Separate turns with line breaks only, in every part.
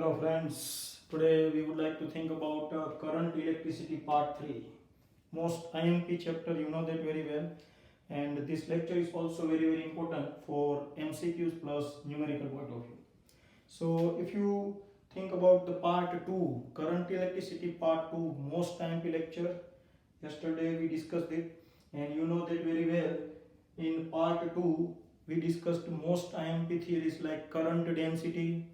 Hello friends, today we would like to think about current electricity part 3. Most IMP chapter, you know that very well, and this lecture is also very important for MCQs plus numerical point of view. So if you think about the part 2, current electricity part 2, most IMP lecture, yesterday we discussed it, and you know that very well. In part 2 we discussed most IMP theories like current density,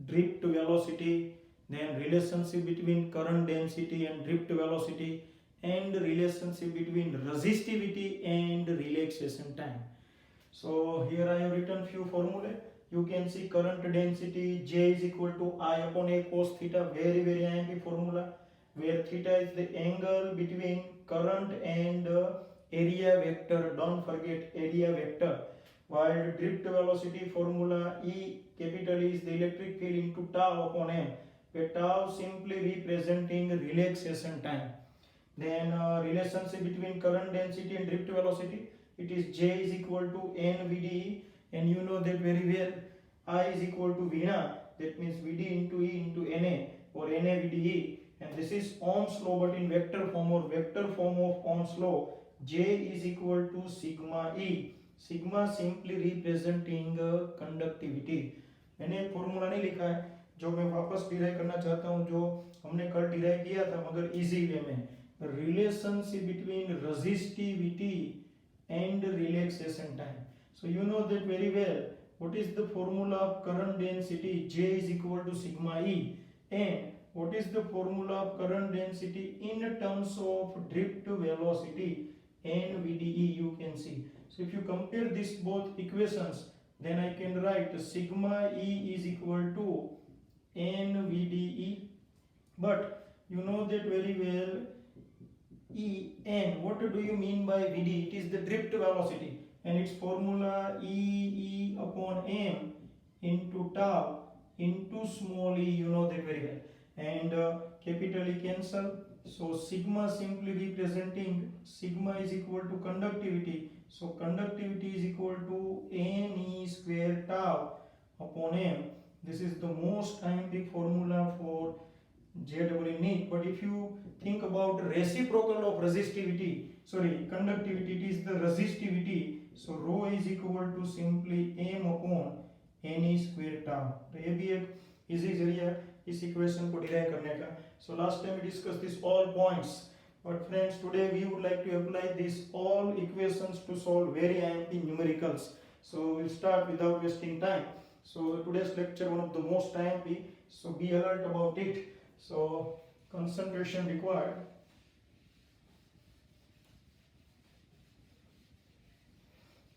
drift velocity, then relationship between current density and drift velocity, and relationship between resistivity and relaxation time. So here I have written few formulae. You can see current density J is equal to I upon A cos theta, very IMP formula, where theta is the angle between current and area vector. Don't forget area vector. While drift velocity formula E capital E is the electric field into tau upon m, where tau simply representing relaxation time. Then relationship between current density and drift velocity, it is J is equal to N VDE, and you know that very well. I is equal to V naught, that means VD into E into NA, or NA VDE, and this is Ohm's law, but in vector form, or vector form of Ohm's law. J is equal to sigma E, sigma simply representing conductivity. मैंने एक formula नहीं लिखा है, जो मैं वापस derive करना चाहता हूँ, जो हमने कल डिराइव किया था मगर इजी वे में. Relationship between resistivity and relaxation time. So you know that very well. What is the formula of current density? J is equal to sigma E. And what is the formula of current density in terms of drift velocity? NVDE, you can see. So if you compare these both equations, then I can write sigma E is equal to NVDE. But you know that very well, En, what do you mean by Vd? It is the drift velocity, and its formula E upon m into tau into small e, you know that very well. And capital E cancel, so sigma simply representing, sigma is equal to conductivity, so conductivity is equal to Ne square tau upon m. This is the most IMP formula for JEE NEET. But if you think about reciprocal of conductivity, it is the resistivity. So rho is equal to simply m upon Ne square tau. तो ये भी एक easy जरिया इस equation को derive करने का. So last time we discussed this all points, but friends, today we would like to apply these all equations to solve very IMP numericals. So we'll start without wasting time. So today's lecture, one of the most IMP, so be alert about it. So concentration required.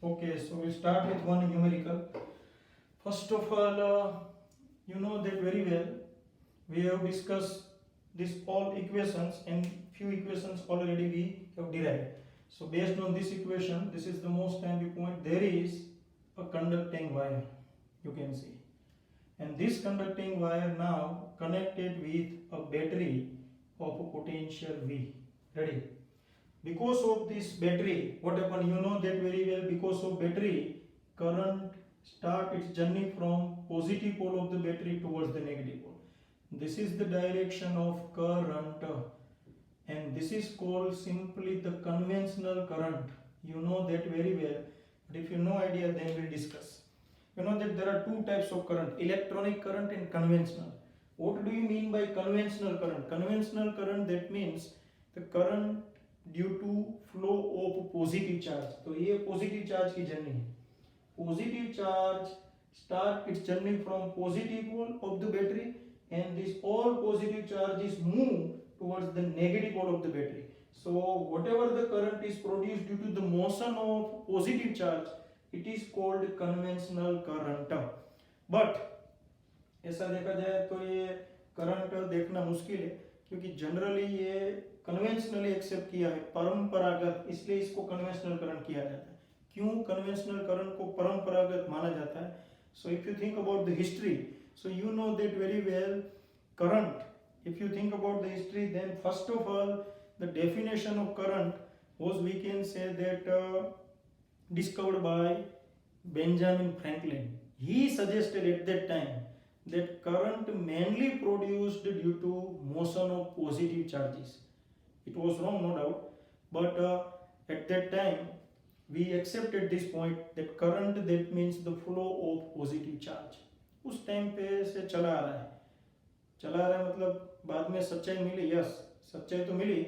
Okay, so we start with one numerical. First of all, you know that very well. We have discussed these all equations, and few equations already we have derived. So based on this equation, this is the most IMP point. There is a conducting wire, you can see. And this conducting wire now connected with a battery of a potential V. Ready? Because of this battery, what happened? You know that very well. Because of battery, current start its journey from positive pole of the battery towards the negative pole. This is the direction of current, and this is called simply the conventional current. You know that very well. But if you have no idea, then we'll discuss. You know that there are two types of current, electronic current and conventional. What do you mean by conventional current? Conventional current, that means the current due to flow of positive charge. तो ये positive charge की journey है. Positive charge start its journey from positive pole of the battery, and this all positive charges move towards the negative pole of the battery. So whatever the current is produced due to the motion of positive charge, it is called conventional current. But ऐसा देखा जाए तो ये current देखना मुश्किल है, क्योंकि generally ये कन्वेंशनली एक्सेप्ट किया है, परंपरागत, इसलिए इसको कन्वेंशनल करंट किया जाता है. क्यों कन्वेंशनल करंट को परंपरागत माना जाता है? So if you think about the history, so you know that very well, current, if you think about the history, then first of all, the definition of current was, we can say that, discovered by Benjamin Franklin. He suggested at that time that current mainly produced due to motion of positive charges. It was wrong, no doubt, but at that time we accepted this point that current, that means the flow of positive charge. उस time पे से चला आ रहा है, चला आ रहा है मतलब बाद में सच्चाई मिली, यस सच्चाई तो मिली।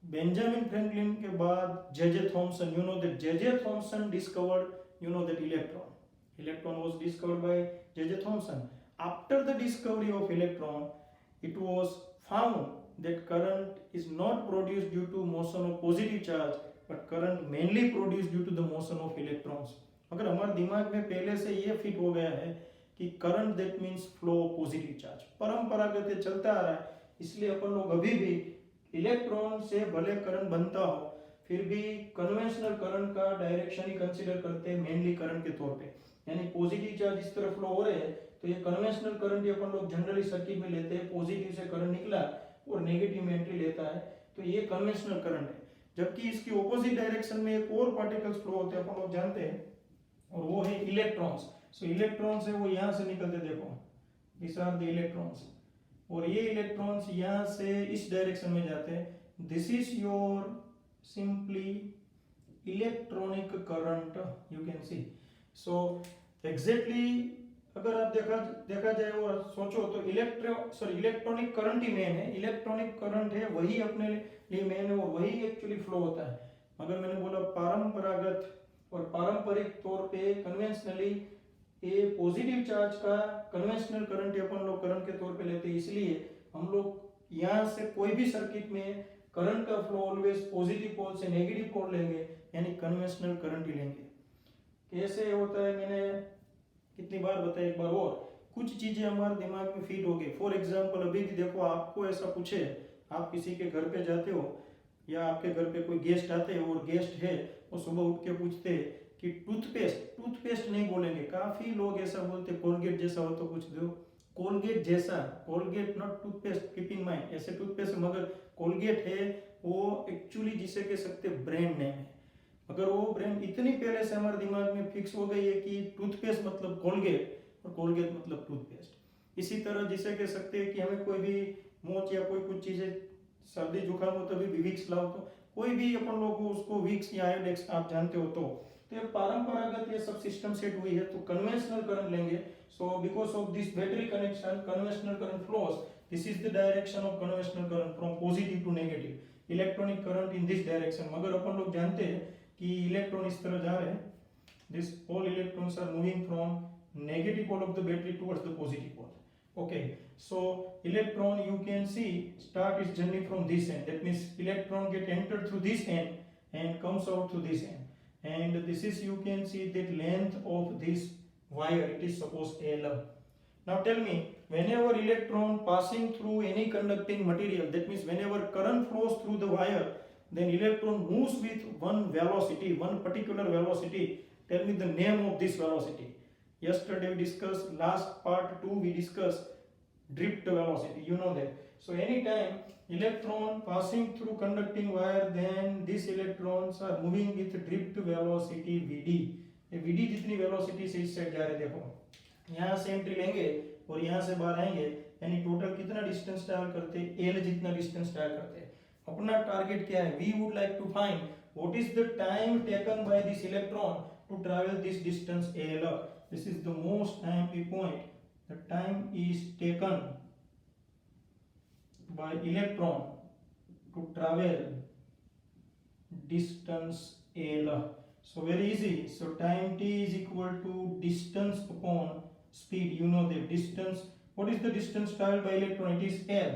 बेंजामिन फ्रैंकलिन के बाद J Thomson, you know that J Thomson discovered, you know that electron was discovered by J Thomson. After the discovery of electron, it was found that current is not produced due to motion of positive charge, but current mainly produced due to the motion of electrons. अगर हमारे दिमाग में पहले से ये fit हो गया है कि current that means flow of positive charge, परंपरागत चलता आ रहा है, इसलिए अपन लोग अभी भी इलेक्ट्रॉन से भले करंट बनता हो फिर भी कन्वेंशनल करंट का डायरेक्शन ही कंसीडर करते हैं मेनली करंट के तौर पे, यानी पॉजिटिव चार्ज इस तरफ फ्लो हो रहे हैं तो ये कन्वेंशनल करंट ही अपन लोग जनरली सर्किट में लेते हैं, पॉजिटिव से करंट निकला और नेगेटिव में एंट्री लेता है तो ये कन्वेंशनल करंट है। जबकि इसकी ऑपोजिट डायरेक्शन में एक और पार्टिकल्स फ्लो होते हैं अपन लोग जानते हैं, और वो है इलेक्ट्रॉन्स। सो इलेक्ट्रॉन्स है वो यहाँ से निकलते, देखो दिस आर द इलेक्ट्रॉन्स, और ये इलेक्ट्रॉन्स यहाँ से इस डायरेक्शन में जाते हैं। This is your simply electronic current, you can see. So exactly अगर आप देखा जाए और सोचो तो इलेक्ट्रॉनिक करंट ही मेन है, इलेक्ट्रॉनिक करंट है वही अपने लिए मेन है और वही एक्चुअली फ्लो होता है। अगर मैंने बोला परंपरागत और पारंपरिक तौर पे कन्वेंशनली ये पॉजिटिव चार्ज का कन्वेंशनल करंट अपन लोग करंट के तौर पे लेते हैं, इसलिए हम लोग यहाँ से कोई भी सर्किट में करंट का फ्लो ऑलवेज पॉजिटिव पोल से नेगेटिव पोल लेंगे, यानी कन्वेंशनल करंट ही लेंगे। कैसे होता है मैंने कितनी बार बताया, एक बार और कुछ चीजें हमारे दिमाग में फिट हो गई। फॉर एग्जांपल अभी भी देखो, आपको ऐसा पूछे, आप किसी के घर पे जाते हो या आपके घर पे कोई गेस्ट आते हैं और गेस्ट है वो सुबह उठ के पूछते हैं कि टूथपेस्ट नहीं बोलेंगे, काफी लोग ऐसा बोलते कोलगेट जैसा हो तो कुछ दो, कोलगेट जैसा, Colgate not toothpaste, keep in mind, ऐसे टूथपेस्ट मगर कोलगेट है वो एक्चुअली जिसे कह सकते ब्रांड नेम है। अगर वो ब्रांड इतनी पहले से हमारे दिमाग में फिक्स हो गई है कि टूथपेस्ट मतलब कोलगेट और कोलगेट मतलब टूथपेस्ट। इसी तरह जिसे कह सकते हैं कि हमें कोई भी मोच या कोई कुछ चीजें सर्दी जुकाम हो तभी भी विक्स लाओ, तो कोई भी अपन लोग उसको विक्स या आयोडेक्स आप जानते हो तो ये पारंपरागत ये सब सिस्टम सेट हुई है तो कन्वेंशनल करंट लेंगे। So because of this battery connection conventional current flows, this is the direction of conventional current from positive to negative, electronic current in this direction. मगर अपन लोग जानते हैं कि इलेक्ट्रॉन इस तरह जा रहे हैं, this all electrons are moving from negative pole of the battery towards the positive pole. Okay, so electron you can see start its journey from this end, that means electron get entered through this end and comes out through this end, and this is you can see that length of this wire, it is suppose L. Now tell me, whenever electron passing through any conducting material, that means whenever current flows through the wire, then electron moves with one velocity, one particular velocity. Tell me the name of this velocity. Yesterday we discussed, last part 2 we discussed drift velocity, you know that. So anytime electron passing through conducting wire, then these electrons are moving with drift velocity Vd. ये Vd जितनी velocity से इस side जा रहे, देखो यहाँ से entry लेंगे और यहाँ से बाहर आएंगे, यानी टोटल कितना डिस्टेंस ट्रैवल करते हैं, L जितना डिस्टेंस ट्रैवल करते हैं। अपना टारगेट क्या है, we would like to find what is the time taken by this electron to travel this distance L. This is the most time point. The time is taken by electron to travel distance L. So very easy. So time t is equal to distance upon speed. You know the distance. What is the distance traveled by electron? It is L.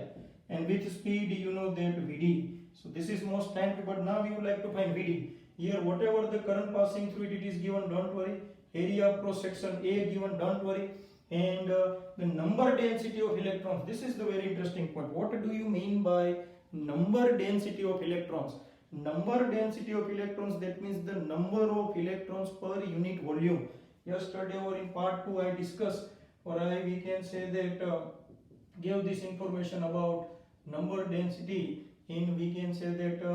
And with speed, you know that Vd. So this is most time. But now we would like to find Vd. Here, whatever the current passing through it is given. Don't worry. Area of cross section A given, don't worry, and the number density of electrons. This is the very interesting point. What do you mean by number density of electrons? Number density of electrons, that means the number of electrons per unit volume. Yesterday or in part 2 I discussed, or we can say that gave this information about number density in, we can say that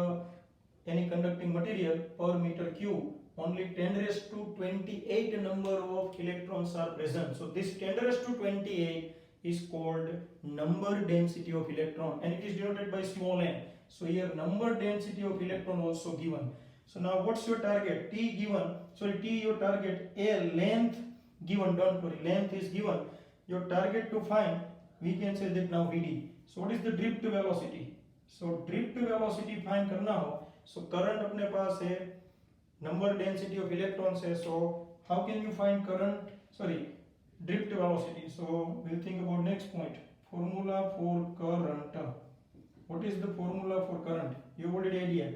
any conducting material per meter cube. only 10 raised to 28 number of electrons are present. So this 10 raised to 28 is called number density of electron, and it is denoted by small n. So here number density of electron also given. So now what's your target? T given, sorry, T your target, A length given, don't worry, length is given. Your target to find, we can say that now Vd. So what is the drift velocity? So drift velocity find करना हो, so current अपने पास है, number density of electrons है, so how can you find current, sorry, drift velocity? So we'll think about next point, formula for current. What is the formula for current? You already idea,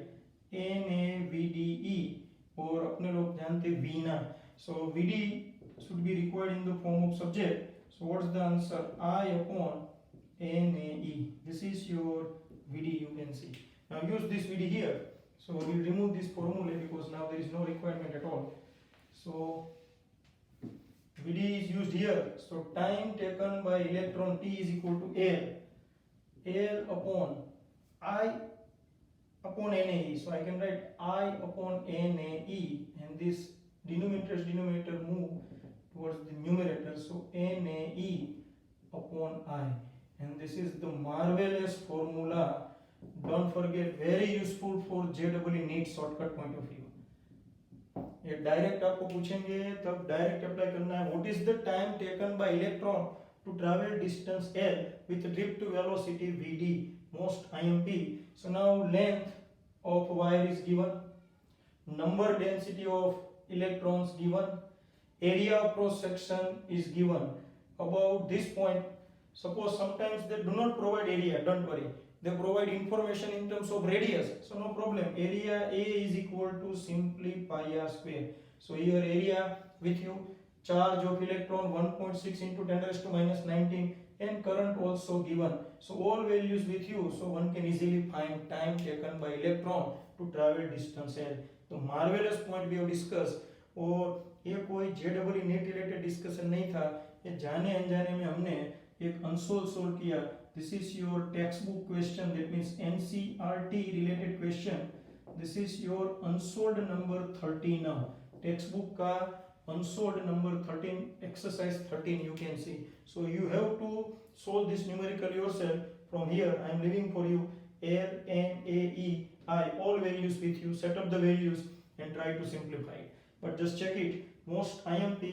NAVDE, और अपने लोग जानते V ना, so VD should be required in the form of subject. So what's the answer? I upon NAE. This is your VD, you can see. Now use this VD here. So we'll remove this formula because now there is no requirement at all. So VD is used here. So time taken by electron T is equal to L. L upon I upon NAE. So I can write I upon NAE, and this denominator move towards the numerator. So NAE upon I. And this is the marvelous formula. Don't forget, very useful for JEE NEET shortcut point of view. ये direct आपको पूछेंगे तब direct apply करना है. What is the time taken by electron to travel distance L with drift velocity Vd, most IMP. So now length of wire is given, number density of electrons given, area of cross section is given. About this point, suppose sometimes they do not provide area, don't worry, they provide information in terms of radius, so no problem. Area A is equal to simply pi r square. So here area with you, charge of electron 1.6 into 10 raised to minus 19, and current also given. So all values with you, so one can easily find time taken by electron to travel distance L. तो marvelous point we have discussed. और ये कोई JEE NEET related discussion नहीं था, ये जाने अनजाने में हमने एक अनसोल्व सोल्व किया. This is your text book question, that means NCERT related question. This is your unsolved number 13 now. Text book का unsolved number 13, exercise 13 you can see. So you have to solve this numerical yourself. From here I am leaving for you L, N, A, E, I, all values with you. Set up the values and try to simplify it. But just check it. Most IMP,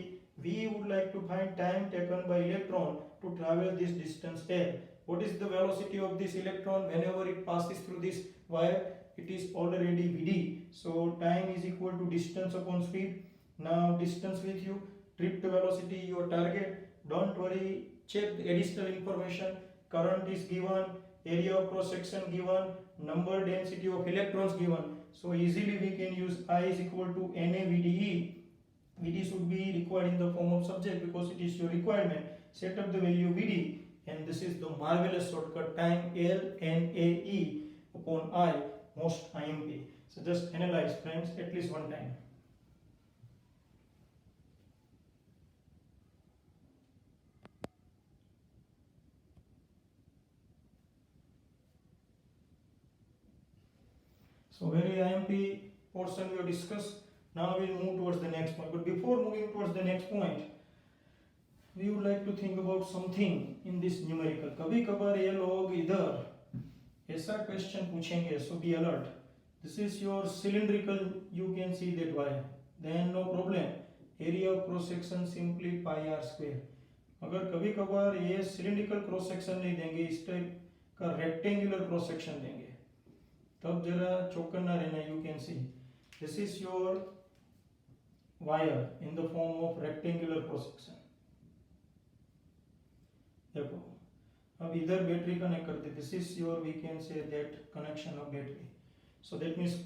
we would like to find time taken by electron to travel this distance L. What is the velocity of this electron whenever it passes through this wire? It is already Vd. So time is equal to distance upon speed. Now distance with you, drift velocity your target. Don't worry, check the additional information. Current is given, area of cross section given, number density of electrons given. So easily we can use I is equal to NAVDE. Vd should be required in the form of subject because it is your requirement. Set up the value Vd, and this is the marvelous shortcut, time L NAE upon I, most IMP. So just analyze, friends, at least one time. So very IMP portion we have discussed. Now we will move towards the next point. But before moving towards the next point, we would like to think about something in this numerical. कभी कभार ये लोग इधर ऐसा question पूछेंगे, so be alert. This is your cylindrical, you can see that wire. Then no problem. Area of cross section simply pi r square. अगर कभी कभार ये cylindrical cross section नहीं देंगे, इस टाइप का rectangular cross section देंगे, तब जरा चौकन्ना रहना. You can see this is your wire in the form of rectangular cross section. देखो अब इधर बैटरी कनेक्ट करते. This is your, we can say that connection of battery. So that means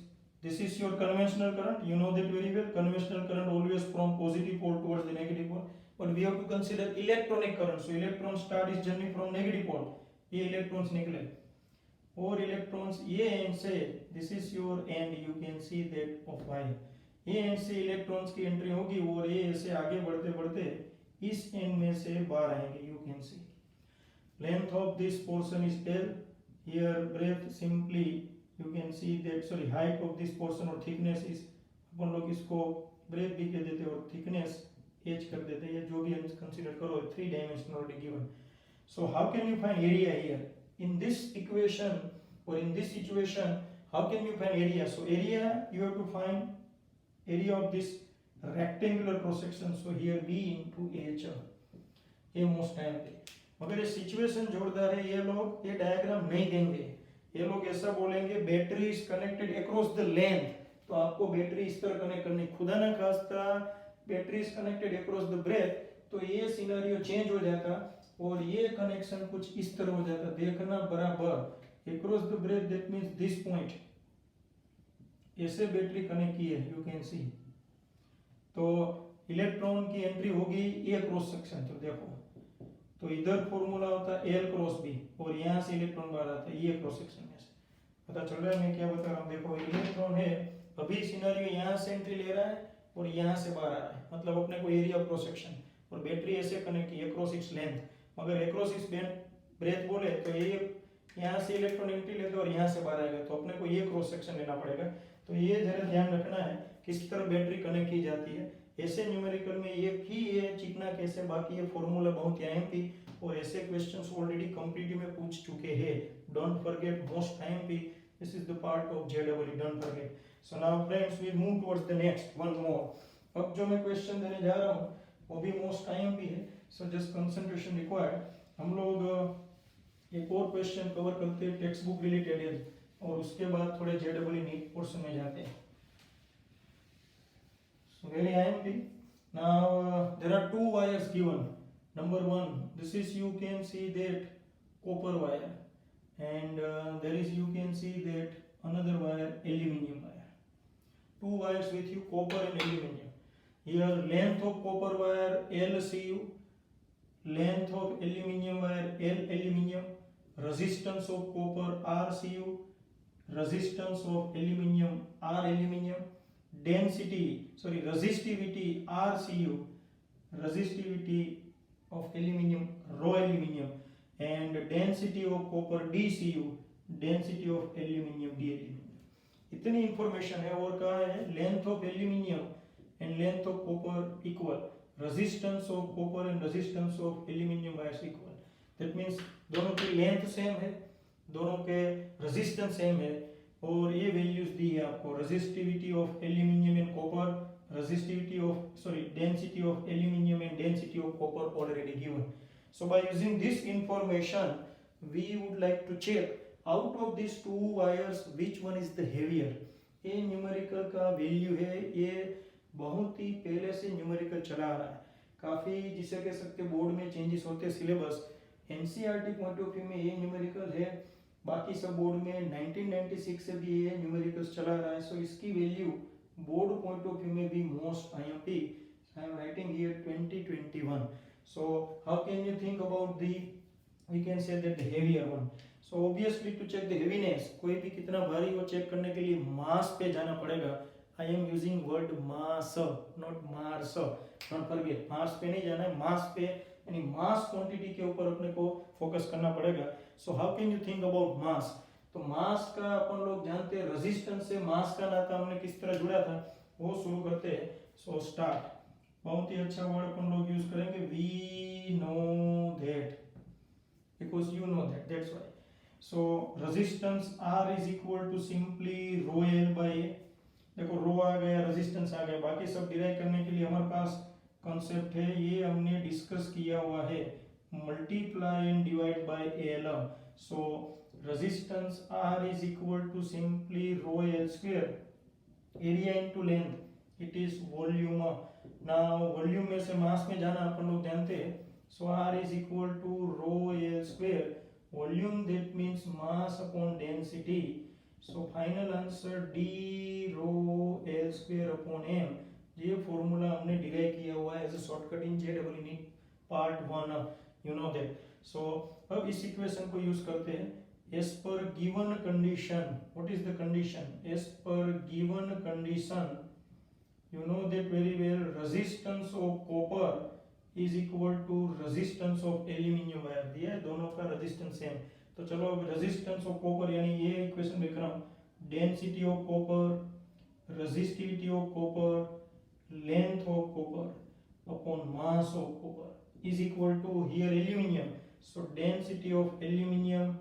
this is your conventional current. You know that very well. Conventional current always from positive pole towards the negative pole. But we have to consider electronic current. So electron start his journey from negative pole. ये electrons निकले और electrons ये end से, this is your end, you can see that of wire. ये end से electrons की entry होगी और ये ऐसे आगे बढ़ते बढ़ते इस end में से बाहर आएंगे. You can see length of this portion is L. Here breadth simply, you can see that, sorry, height of this portion or thickness is अपन लोग इसको ब्रेथ भी कह देते हैं और थिकनेस एच कर देते हैं, जो भी कंसीडर करो 3 dimension already given. So how can you find area here in this equation or in this situation? How can you find area? So area, you have to find area of this rectangular cross section. So here B into H, ये most time पे. मगर ये situation जोरदार है, ये लोग ये diagram नहीं देंगे, ये लोग ऐसा बोलेंगे battery is connected across the length. तो आपको बैटरी इस तरह कनेक्ट करनी, खुदा ना खास्ता battery is connected across the breath, तो ये सिनेरियो चेंज हो जाता और ये कनेक्शन कुछ इस तरह हो जाता. देखना बराबर, across the breadth that means this point, ऐसे बैटरी कनेक्ट की है, यू कैन सी. तो इलेक्ट्रॉन की एंट्री होगी ये क्रॉस सेक्शन, तो देखो, तो इधर फॉर्मूला होता है एल क्रॉस बी और यहाँ से इलेक्ट्रॉन बाहर आता है ये क्रॉस सेक्शन में से. पता चल रहा है मैं क्या बता रहा हूँ? देखो इलेक्ट्रॉन है, अभी सिनेरियो यहाँ से एंट्री ले रहा है और यहाँ से बाहर आ रहा है, मतलब अपने को एरिया ऑफ क्रॉस सेक्शन, और बैटरी ऐसे कनेक्ट की अक्रॉस इट्स लेंथ. मगर अक्रॉस इट्स ब्रेथ बोले तो ये यहाँ से इलेक्ट्रॉन एंट्री लेते और यहाँ से बाहर आएगा, तो अपने को ये क्रॉस सेक्शन लेना पड़ेगा. तो ये जरा ध्यान रखना है किस तरह बैटरी कनेक्ट की जाती है. ऐसे न्यूमेरिकल में एक ही ये चिकना कैसे, बाकी ये फॉर्मूला बहुत अहम थी और ऐसे क्वेश्चंस ऑलरेडी कॉम्पिटिटिव में पूछ चुके हैं. डोंट फॉरगेट मोस्ट टाइम पे this is the part of JW, don't forget. So now friends we move towards the next one more. अब जो मैं क्वेश्चन देने जा रहा हूँ वो भी मोस्ट टाइम पे है, सो जस्ट कंसंट्रेशन रिक्वायर्ड. हम लोग एक और क्वेश्चन कवर करते हैं टेक्स्ट बुक रिलेटेड है और उसके बाद थोड़े जेडब्ल्यू नीट पोर्शन में जाते हैं. So very IMP. Now there are two wires given. Number one, this is you can see that copper wire, and there is you can see that another wire aluminium wire. Two wires with you copper and aluminium. Here length of copper wire LCU, length of aluminium wire L aluminium, resistance of copper RCU, resistance of aluminium R aluminium, resistivity RCU, resistivity of aluminium rho aluminium, and density of copper DCU, density of aluminium D aluminium. इतनी information है. और कहा है length of aluminium and length of copper equal, resistance of copper and resistance of aluminium wires equal. That means दोनों की length same है, दोनों के रेजिस्टेंस सेम है, और ये वैल्यूज दी है आपको. Resistivity of aluminium and copper, resistivity of density of aluminium and density of copper already given. So by using this information we would like to check out of this two wires which one is the heavier. ये numerical का value है, ये बहुत ही पहले से numerical चला आ रहा है. काफी जिसे कह सकते बोर्ड में चेंजेस होते syllabus, NCERT point of view में ये न्यूमेरिकल है, बाकी सब बोर्ड में 1996 से भी ये न्यूमेरिकल्स चला रहा है. सो इसकी value board point of view में भी most IMP. I am writing here 2021. So how can you think about the, we can say that the heavier one. So obviously to check the heaviness, कोई भी कितना भारी हो check करने के लिए मास पे जाना पड़ेगा. I am using word mass, not mars, don't forget. Mass पे नहीं जाना है, मास पे यानी मास क्वांटिटी के ऊपर अपने को फोकस करना पड़ेगा. सो how can you think about mass. तो मास का अपन लोग जानते हैं, रेजिस्टेंस से मास का नाता हमने किस तरह जुड़ा था वो शुरू करते हैं. So start. बहुत ही अच्छा वर्ड अपन लोग यूज करेंगे, we know that, because you know that, that's why. So resistance R is equal to simply rho L by A. देखो रो आ गया, रेजिस्टेंस आ गया, बाकी सब डिराइव करने के लिए हमारे पास कॉन्सेप्ट है, ये हमने डिस्कस किया हुआ है, multiply and divide by L. So resistance R is equal to simply rho L square, area into length, it is volume. Now volume में से मास में जाना अपन लोग जानते हैं. So R is equal to rho L square, volume that means mass upon density. So final answer D rho L square upon m. ये formula हमने derive किया हुआ है as a shortcut in JW NEET part 1, you know that. So अब इस equation को use करते हैं. As per given condition, what is the condition? As per given condition, you know that very well, resistance of copper is equal to resistance of aluminium wire. दिया है दोनों का resistance same. तो चलो अब resistance of copper यानी ये equation लिख रहा हूँ, density of copper, resistivity of copper, length of copper upon mass of copper is equal to here aluminium. So density of aluminium,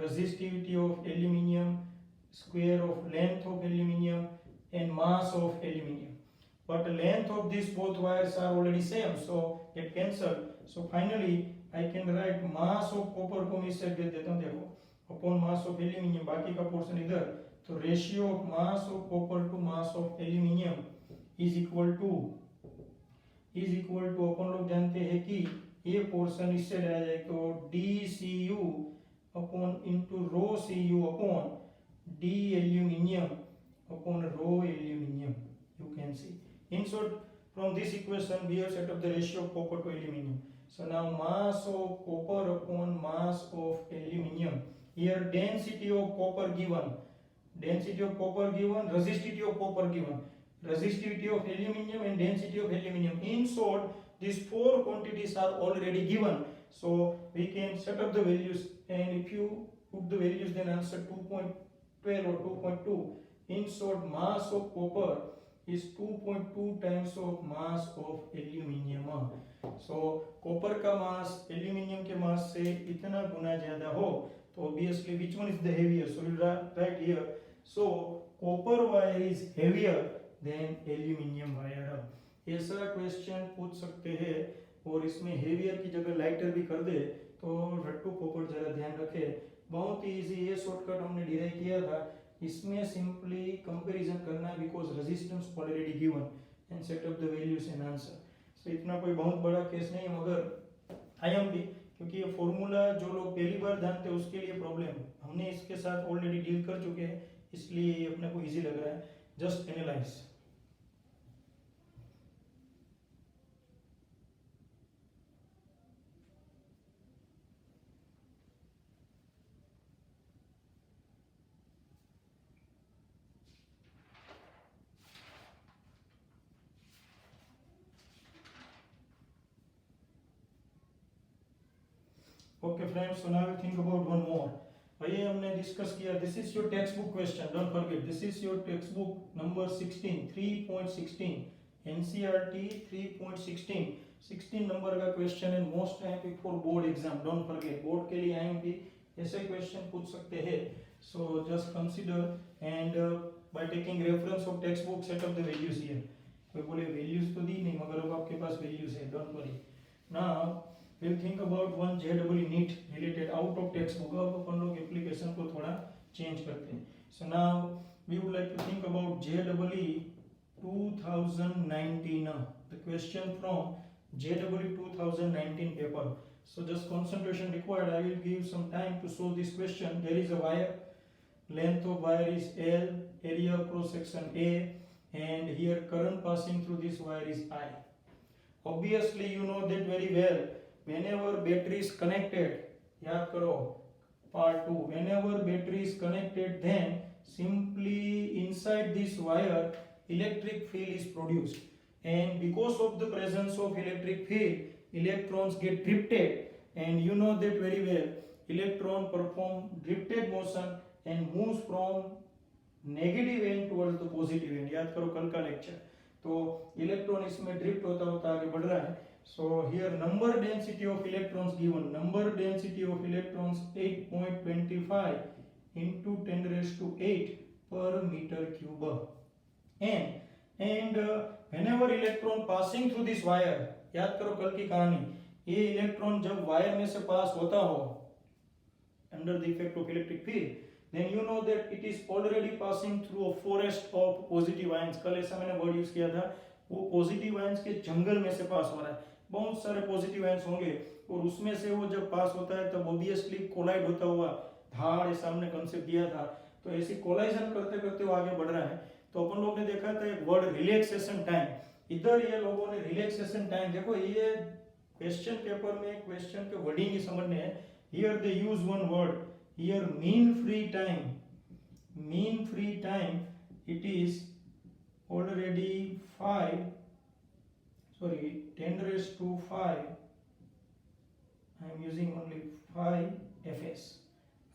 resistivity of aluminium, square of length of aluminium and mass of aluminium. But the length of these both wires are already same, so get cancelled. So finally I can write mass of copper को मैं इससे भेज देता हूँ, देखो upon mass of aluminium, बाकी का portion इधर, तो ratio of mass of copper to mass of aluminium is equal to अपन लोग जानते हैं कि ये पोर्शन इससे लिया जाए तो DCU upon into rho CU upon D aluminium upon rho aluminium. You can see. In short, from this equation we have set up the ratio of copper to aluminium. So now mass of copper upon mass of aluminium. Here density of copper given, resistivity of copper given, resistivity of aluminium and density of aluminium. In short, these four quantities are already given. So we can set up the values, and if you put the values then answer 2.12 or 2.2. In short, mass of copper is 2.2 times of mass of aluminium. So copper का mass aluminium के mass से इतना गुना ज़्यादा हो तो obviously which one is the heavier? So we'll write here. So copper wire is heavier than aluminium wire. ऐसा question पूछ सकते हैं, और इसमें हेवियर की जगह लाइटर भी कर दे तो रट्टू पोपट जरा ध्यान रखे, बहुत ही इजी, ये शॉर्टकट हमने डिराइव किया था. इसमें सिंपली कंपैरिजन करना है because resistance already given and set up the values and answer. So इतना कोई बहुत बड़ा केस नहीं है, मगर आई एम भी, क्योंकि ये फॉर्मूला जो लोग पहली बार जानते हैं उसके लिए प्रॉब्लम, हमने इसके साथ ऑलरेडी डील कर चुके हैं, इसलिए ये अपने को इजी लग रहा है. Just analyse. Okay friends, so now we think about one more. ये हमने डिस्कस किया, this is your text book question, don't forget this is your text book number 16, 3.16, NCERT 3.16, 16 number का क्वेश्चन है, most IMP for board exam, don't forget. Board के लिए IMP ऐसे question पूछ सकते हैं. So just consider and by taking reference of text book set up the values here. कोई बोले वैल्यूज तो दी नहीं, मगर अब आपके पास वैल्यूज है, don't worry. Now we'll think about one JEE NEET related out of textbook. अब अपन लोग एप्लीकेशन को थोड़ा चेंज करते हैं. So now we would like to think about JEE 2019. The question from JEE 2019 paper. So just concentration required. I will give some time to solve this question. There is a wire. Length of wire is L. Area cross section A. And here current passing through this wire is I. Obviously you know that very well. Whenever battery is connected, याद करो part 2, whenever battery is connected, then simply inside this wire electric field is produced, and because of the presence of electric field electrons get drifted, and you know that very well. Electron perform drifted motion and moves from negative and towards the positive and. याद करो कल का lecture. तो electron इसमें drift होता होता आगे बढ़ रहा है. So here number density of electrons given, number density of electrons 8.25 into 10 raised to 8 per meter cube. And whenever electron passing through this wire, याद करो कल की कहानी, ये इलेक्ट्रॉन जब वायर में से पास होता हो under the effect of electric field, then you know that it is already passing through a forest of positive ions. कल ऐसा मैंने वर्ड यूज किया था, वो पॉजिटिव आयंस के जंगल में से पास हो रहा है. बहुत सारे पॉजिटिव आयंस होंगे और उसमें से वो जब पास होता है तब ऑब्वियसली कोलाइड होता हुआ धाड़, ऐसा हमने कंसेप्ट दिया था. तो ऐसी कोलाइजन करते करते वो आगे बढ़ रहा है. तो अपन लोग ने देखा था एक वर्ड रिलैक्सेशन टाइम. इधर ये लोगों ने रिलैक्सेशन टाइम, देखो ये क्वेश्चन पेपर में क्वेश्चन के वर्डिंग ही समझने हैं. Here they use one word here, mean free time. Mean free time it is already 10 raised to 5. I am using only 5 fs.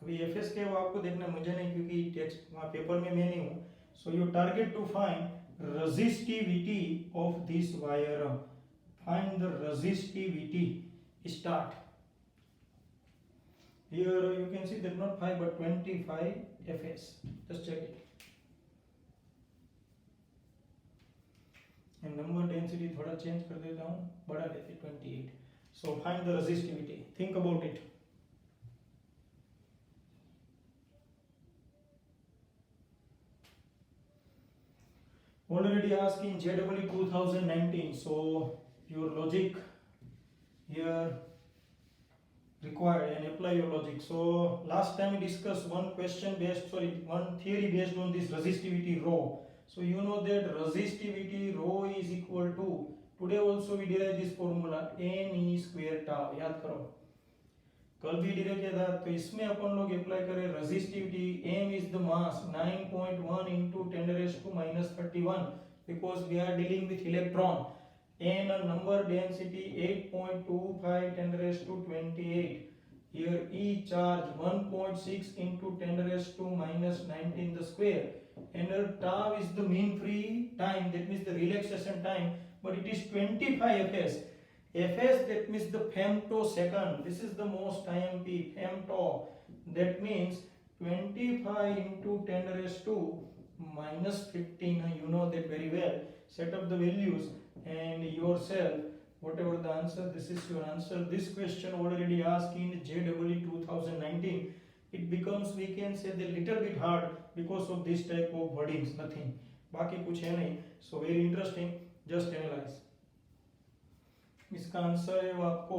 अभी fs के वो आपको देखना, मुझे नहीं, क्योंकि टेक्स्ट वहाँ पेपर में मैं नहीं हूँ. So you target to find resistivity of this wire. Find the resistivity. Start. Here you can see that not 5 but 25 Fs. Just check it. And number density थोड़ा change कर देता हूँ, बढ़ा देते 28. So find the resistivity. Think about it. Already asked in JEE 2019. So your logic here required and apply your logic. So last time we discussed one theory based on this resistivity rho. So you know that resistivity rho is equal to, today also we derive this formula n e square tau. याद करो, कल भी derive किया था, तो इसमें अपन लोग apply करें resistivity. m is the mass 9.1 into 10 raised to minus 31 because we are dealing with electron. n a number density 8.25 10 raised to 28. Here e charge 1.6 into 10 raised to minus 19 the square. And tau is the mean free time, that means the relaxation time, but it is 25 Fs. Fs, that means the femtosecond. This is the most IMP, femto. That means 25 into 10 raised to minus 15. You know that very well. Set up the values and yourself, whatever the answer, this is your answer. This question already asked in JEE 2019. It becomes, we can say, the little bit hard because of this type of wordings. Nothing. बाकी कुछ है नहीं. So very interesting. Just analyze. इसका answer है वो आपको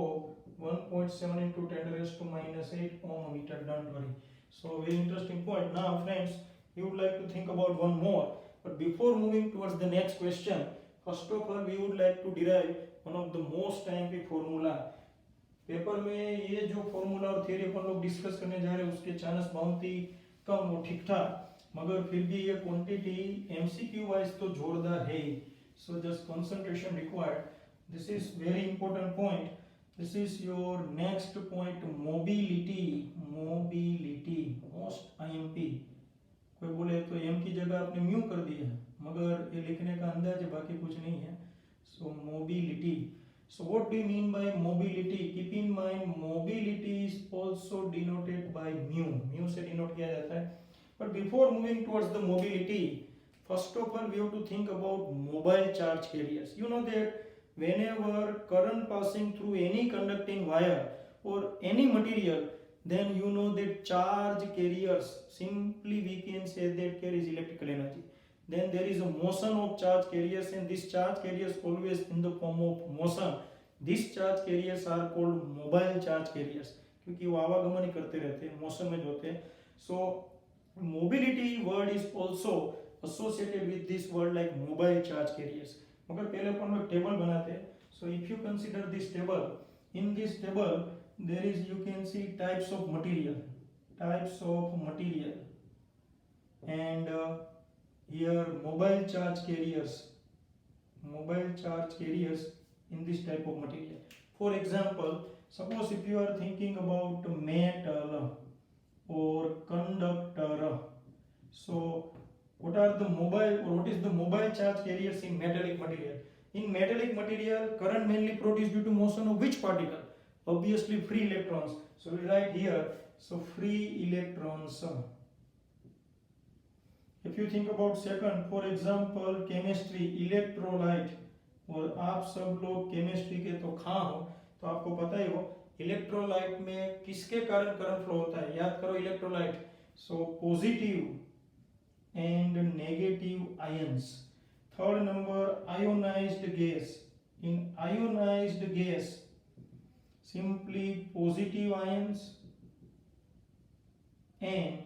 1.7 into 10 raised to minus 8 ohm meter. Don't worry. So very interesting point. Now friends, you would like to think about one more. But before moving towards the next question, first of all we would like to derive one of the most IMP formula. Paper में ये जो formula और theory अपन लोग discuss करने जा रहे हैं उसके चांस बहुत ही कम और ठीक ठाक, मगर फिर भी ये क्वांटिटी एमसीक्यू वाइज तो जोरदार है. So just concentration required. This is very important point. This is your next point, mobility. Mobility most IMP. कोई बोले तो एम की जगह आपने म्यू कर दिया, मगर ये लिखने का अंदाज है, बाकी कुछ नहीं है. सो mobility. So what do you mean by mobility? Keep in mind mobility is also denoted by mu. Mu से denote किया जाता है. But before moving towards the mobility, first of all we have to think about mobile charge carriers. You know that whenever current passing through any conducting wire or any material, then you know that charge carriers, simply we can say that carries electrical energy. Then there is a motion of charge carriers, and this charge carriers always in the form of motion. These charge carriers are called mobile charge carriers क्योंकि वो आवागमन करते रहते हैं, motion में होते हैं. So mobility word is also associated with this word like mobile charge carriers. मगर पहले अपन लोग टेबल बनाते हैं. So if you consider this table, in this table there is, you can see types of material, and here mobile charge carriers in this type of material. For example, suppose if you are thinking about metal or conductor, so what is the mobile charge carriers in metallic material? In metallic material, current mainly produced due to motion of which particle? Obviously free electrons. So we write here, so free electrons. If you think about second, for example chemistry, electrolyte, और आप सब लोग chemistry के तो खा हो, तो आपको पता ही हो इलेक्ट्रोलाइट में किसके कारण करंट फ्लो होता है. याद करो electrolyte. So positive and negative ions. Third number ionised gas. In ionised gas simply positive ions and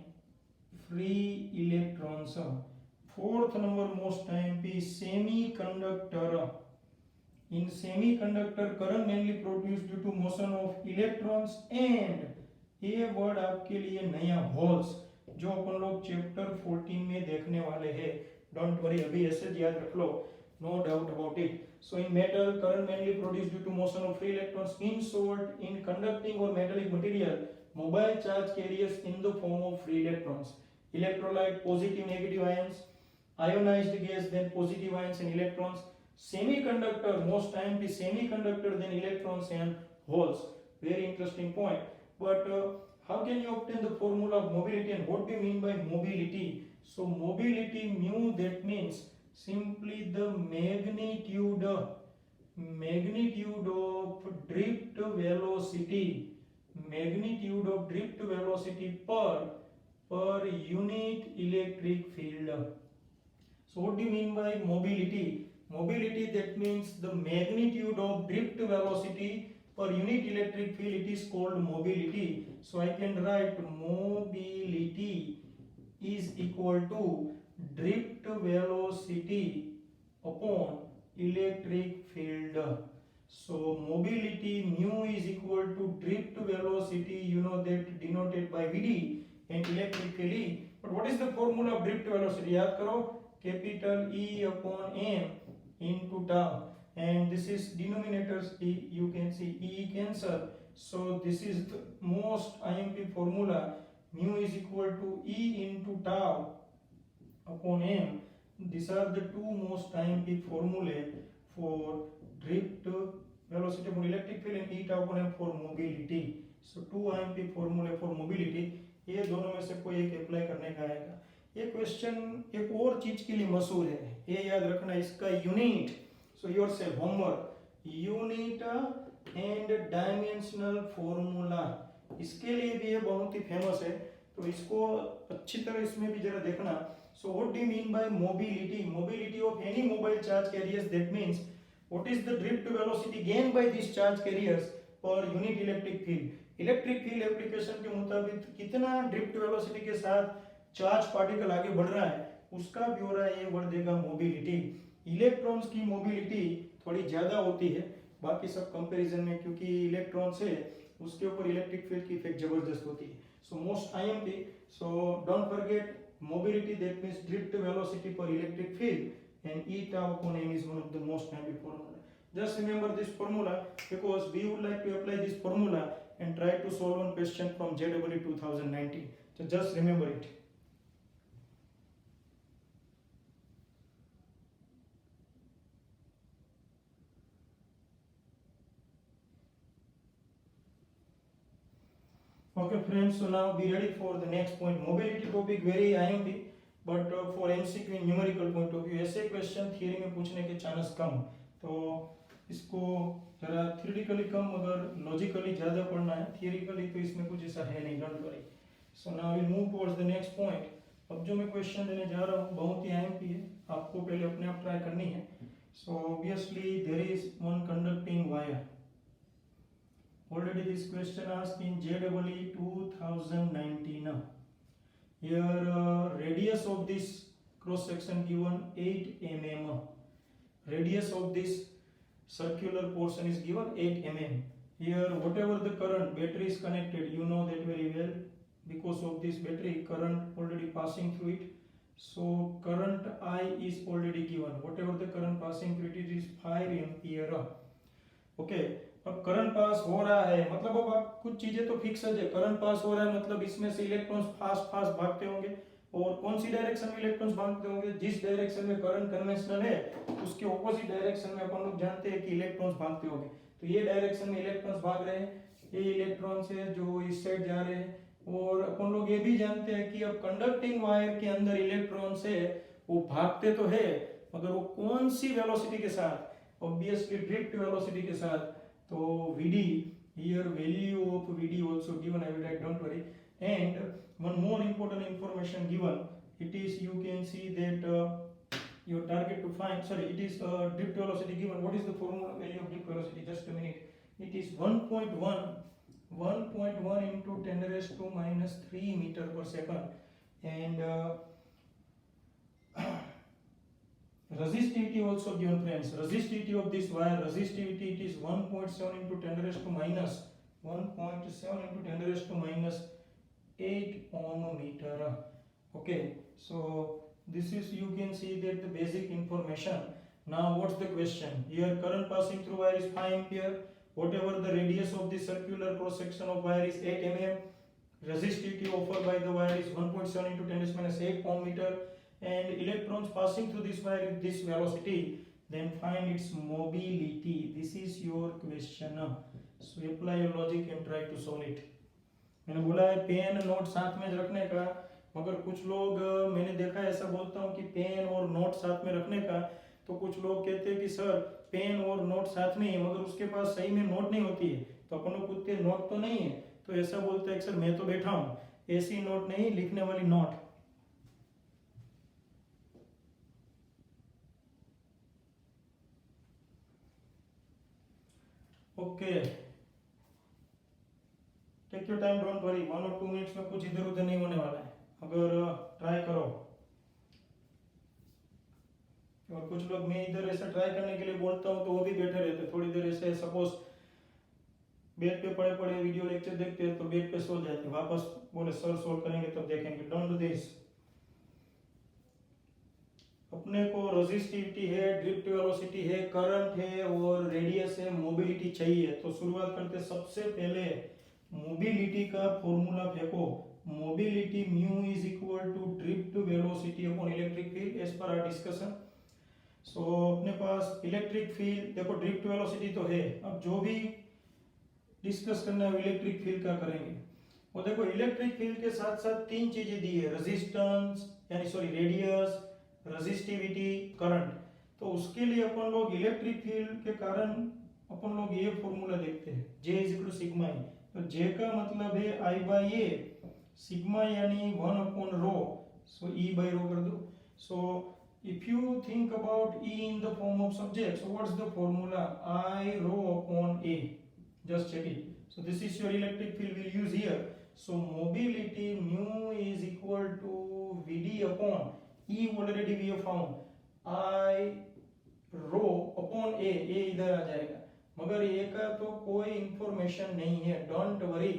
free electrons. Fourth number most IMP, semiconductor. In semiconductor current mainly produced due to motion of electrons and ये word आपके लिए नया holes, जो अपन लोग chapter 14 में देखने वाले हैं. डोंट वरी, अभी ऐसे याद रख लो, no doubt about it. So in metal current mainly produced due to motion of free electrons. In short, in conducting or metallic material, mobile charge carriers in the form of free electrons. Electrolyte, positive negative ions. ionized gas, then positive ions and electrons. Semiconductor, most time the semiconductor, then electrons and holes. Very interesting point. But how can you obtain the formula of mobility, and what do you mean by mobility? So mobility mu, that means simply the magnitude of drift velocity, magnitude of drift velocity per unit electric field. So what do you mean by mobility? Mobility, that means the magnitude of drift velocity per unit electric field, it is called mobility. So I can write mobility is equal to drift velocity upon electric field. So mobility mu is equal to drift velocity, you know that denoted by Vd, and electric field E. But what is the formula of drift velocity? याद करो, capital E upon m into tau, and this is denominators E, you can see E cancel. So this is the most IMP formula, mu is equal to E into tau upon m. These are the two most IMP formulae for drift velocity for electric field and E tau upon m for mobility. So two IMP formulae for mobility, ये दोनों में से कोई एक apply करने का आएगा. ये क्वेश्चन एक और चीज के लिए मशहूर है, ये याद रखना, इसका unit. So your self homework, unit and dimensional formula, इसके लिए भी ये बहुत ही फेमस है, तो इसको अच्छी तरह इसमें भी जरा देखना. So what do you mean by mobility? Mobility of any mobile charge carriers, that means what is the drift velocity gain by this charge carriers per unit electric field. Electric field application के मुताबिक कितना drift velocity के साथ charge particle आगे बढ़ रहा है, उसका ब्यौरा ये वर्ड देगा मोबिलिटी. इलेक्ट्रॉन्स की मोबिलिटी थोड़ी ज्यादा होती है बाकी सब कंपैरिजन में, क्योंकि इलेक्ट्रॉन से उसके ऊपर इलेक्ट्रिक फील्ड की इफेक्ट जबरदस्त होती है. So most IMP, so don't forget mobility, that means drift velocity per electric field, and E tau upon m is one of the most handy formula. Just remember this formula because we would like to apply this formula and try to solve one question from JEE 2019. So just remember it. Okay friends, so now be ready for the next point. Mobility topic very IMP, but for MCQ numerical point of view ऐसे question theory में पूछने के chance कम, तो इसको जरा theoretically कम मगर logically ज़्यादा पढ़ना है. थियरिकली तो इसमें कुछ ऐसा है नहीं, don't worry. So now will move towards the next point. अब जो मैं क्वेश्चन देने जा रहा हूँ बहुत ही IMP है, आपको पहले अपने आप ट्राई करनी है. So obviously there is one conducting wire. Already this question asked in JEE 2019. Here radius of this cross section given 8 mm. Radius of this circular portion is given 8 mm. Here whatever the current, battery is connected, you know that very well, because of this battery current already passing through it. So current I is already given. Whatever the current passing through it is 5 ampere. Okay. अब current pass हो रहा है मतलब अब आप कुछ चीजें तो फिक्स है. करंट पास हो रहा है मतलब इसमें से इलेक्ट्रॉन्स फास्ट फास्ट भागते होंगे, और कौन सी डायरेक्शन में इलेक्ट्रॉन्स भागते होंगे? जिस डायरेक्शन में करंट कन्वेंशनल है उसके ऑपोजिट डायरेक्शन में अपन लोग जानते हैं कि इलेक्ट्रॉन्स भागते होंगे. तो ये डायरेक्शन में इलेक्ट्रॉन्स भाग रहे हैं, ये इलेक्ट्रॉन्स है जो इस साइड जा रहे हैं. और अपन लोग ये भी जानते हैं कि अब कंडक्टिंग वायर के अंदर इलेक्ट्रॉन्स है वो भागते तो है मगर वो कौन सी वेलोसिटी के साथ? ऑब्वियसली ड्रिफ्ट वेलोसिटी के साथ. तो Vd, here value of Vd also given, I will write, don't worry. And one more important information given, it is, you can see that your target to find, sorry, it is drift velocity given. What is the formula value of drift velocity? Just a minute. It is 1.1 into 10 raised to minus 3 meter per second. And resistivity also given, friends. Resistivity of this wire, resistivity, it is 1.7 into 10 raised to minus 1.7 into 10 raised to minus 8 ohm meter. Okay, so this is, you can see that the basic information. Now what's the question? Here current passing through wire is 5 ampere. Whatever the radius of the circular cross section of wire is 8 mm. Resistivity offered by the wire is 1.7 into 10 raised to minus 8 ohm meter. and electrons passing through this wire with this velocity, then find its mobility. This is your question. So apply your logic and try to solve it. मैंने बोला है pen note साथ में रखने का, मगर कुछ लोग मैंने देखा है ऐसा बोलता हूँ कि पेन और नोट साथ में रखने का, तो कुछ लोग कहते हैं कि सर पेन और नोट साथ में है मगर उसके पास सही में नोट नहीं होती है, तो अपन लोग पूछते हैं नोट तो नहीं है, तो ऐसा बोलते हैं सर मैं तो बैठा हूँ, ऐसी नोट नहीं, लिखने वाली note. Okay, take your time, don't worry, 1 और 2 मिनट्स में कुछ इधर उधर नहीं होने वाला है, अगर ट्राई करो। और कुछ लोग मैं इधर ऐसा ट्राई करने के लिए बोलता हूँ तो वो भी बैठे रहते, थोड़ी देर ऐसे सपोज बेड पे पड़े पड़े वीडियो लेक्चर देखते हैं तो बेड पे सो जाते, वापस बोले सर सोल्व करेंगे तब देखेंगे। Don't do this. अपने को रेजिस्टिविटी है, ड्रिफ्ट वेलोसिटी है, करंट है और रेडियस है, मोबिलिटी चाहिए। तो शुरुआत करते सबसे पहले मोबिलिटी का फॉर्मूला फेंको। Mobility mu is equal to drift velocity upon electric field as per our discussion. So अपने पास इलेक्ट्रिक फील्ड, देखो ड्रिफ्ट वेलोसिटी तो है, अब जो भी डिस्कस करना है इलेक्ट्रिक फील्ड का करेंगे। और देखो इलेक्ट्रिक फील्ड के साथ साथ 3 चीजें दी है, रेजिस्टेंस यानी सॉरी रेडियस, रेजिस्टिविटी, करंट। तो उसके लिए अपन लोग इलेक्ट्रिक फील्ड के कारण अपन लोग ये फॉर्मूला देखते हैं, J is equal to sigma E. तो J का मतलब है I बाई ए, सिग्मा यानी 1 upon rho, so E by rho कर दो। सो if you think about E in the form of subject, so what's the formula? I rho upon A. Just check it. So this is your electric field we'll use here. So mobility mu is equal to Vd upon E, already we have found, I rho upon A. A इधर आ जाएगा, मगर A का तो कोई information नहीं है, don't worry.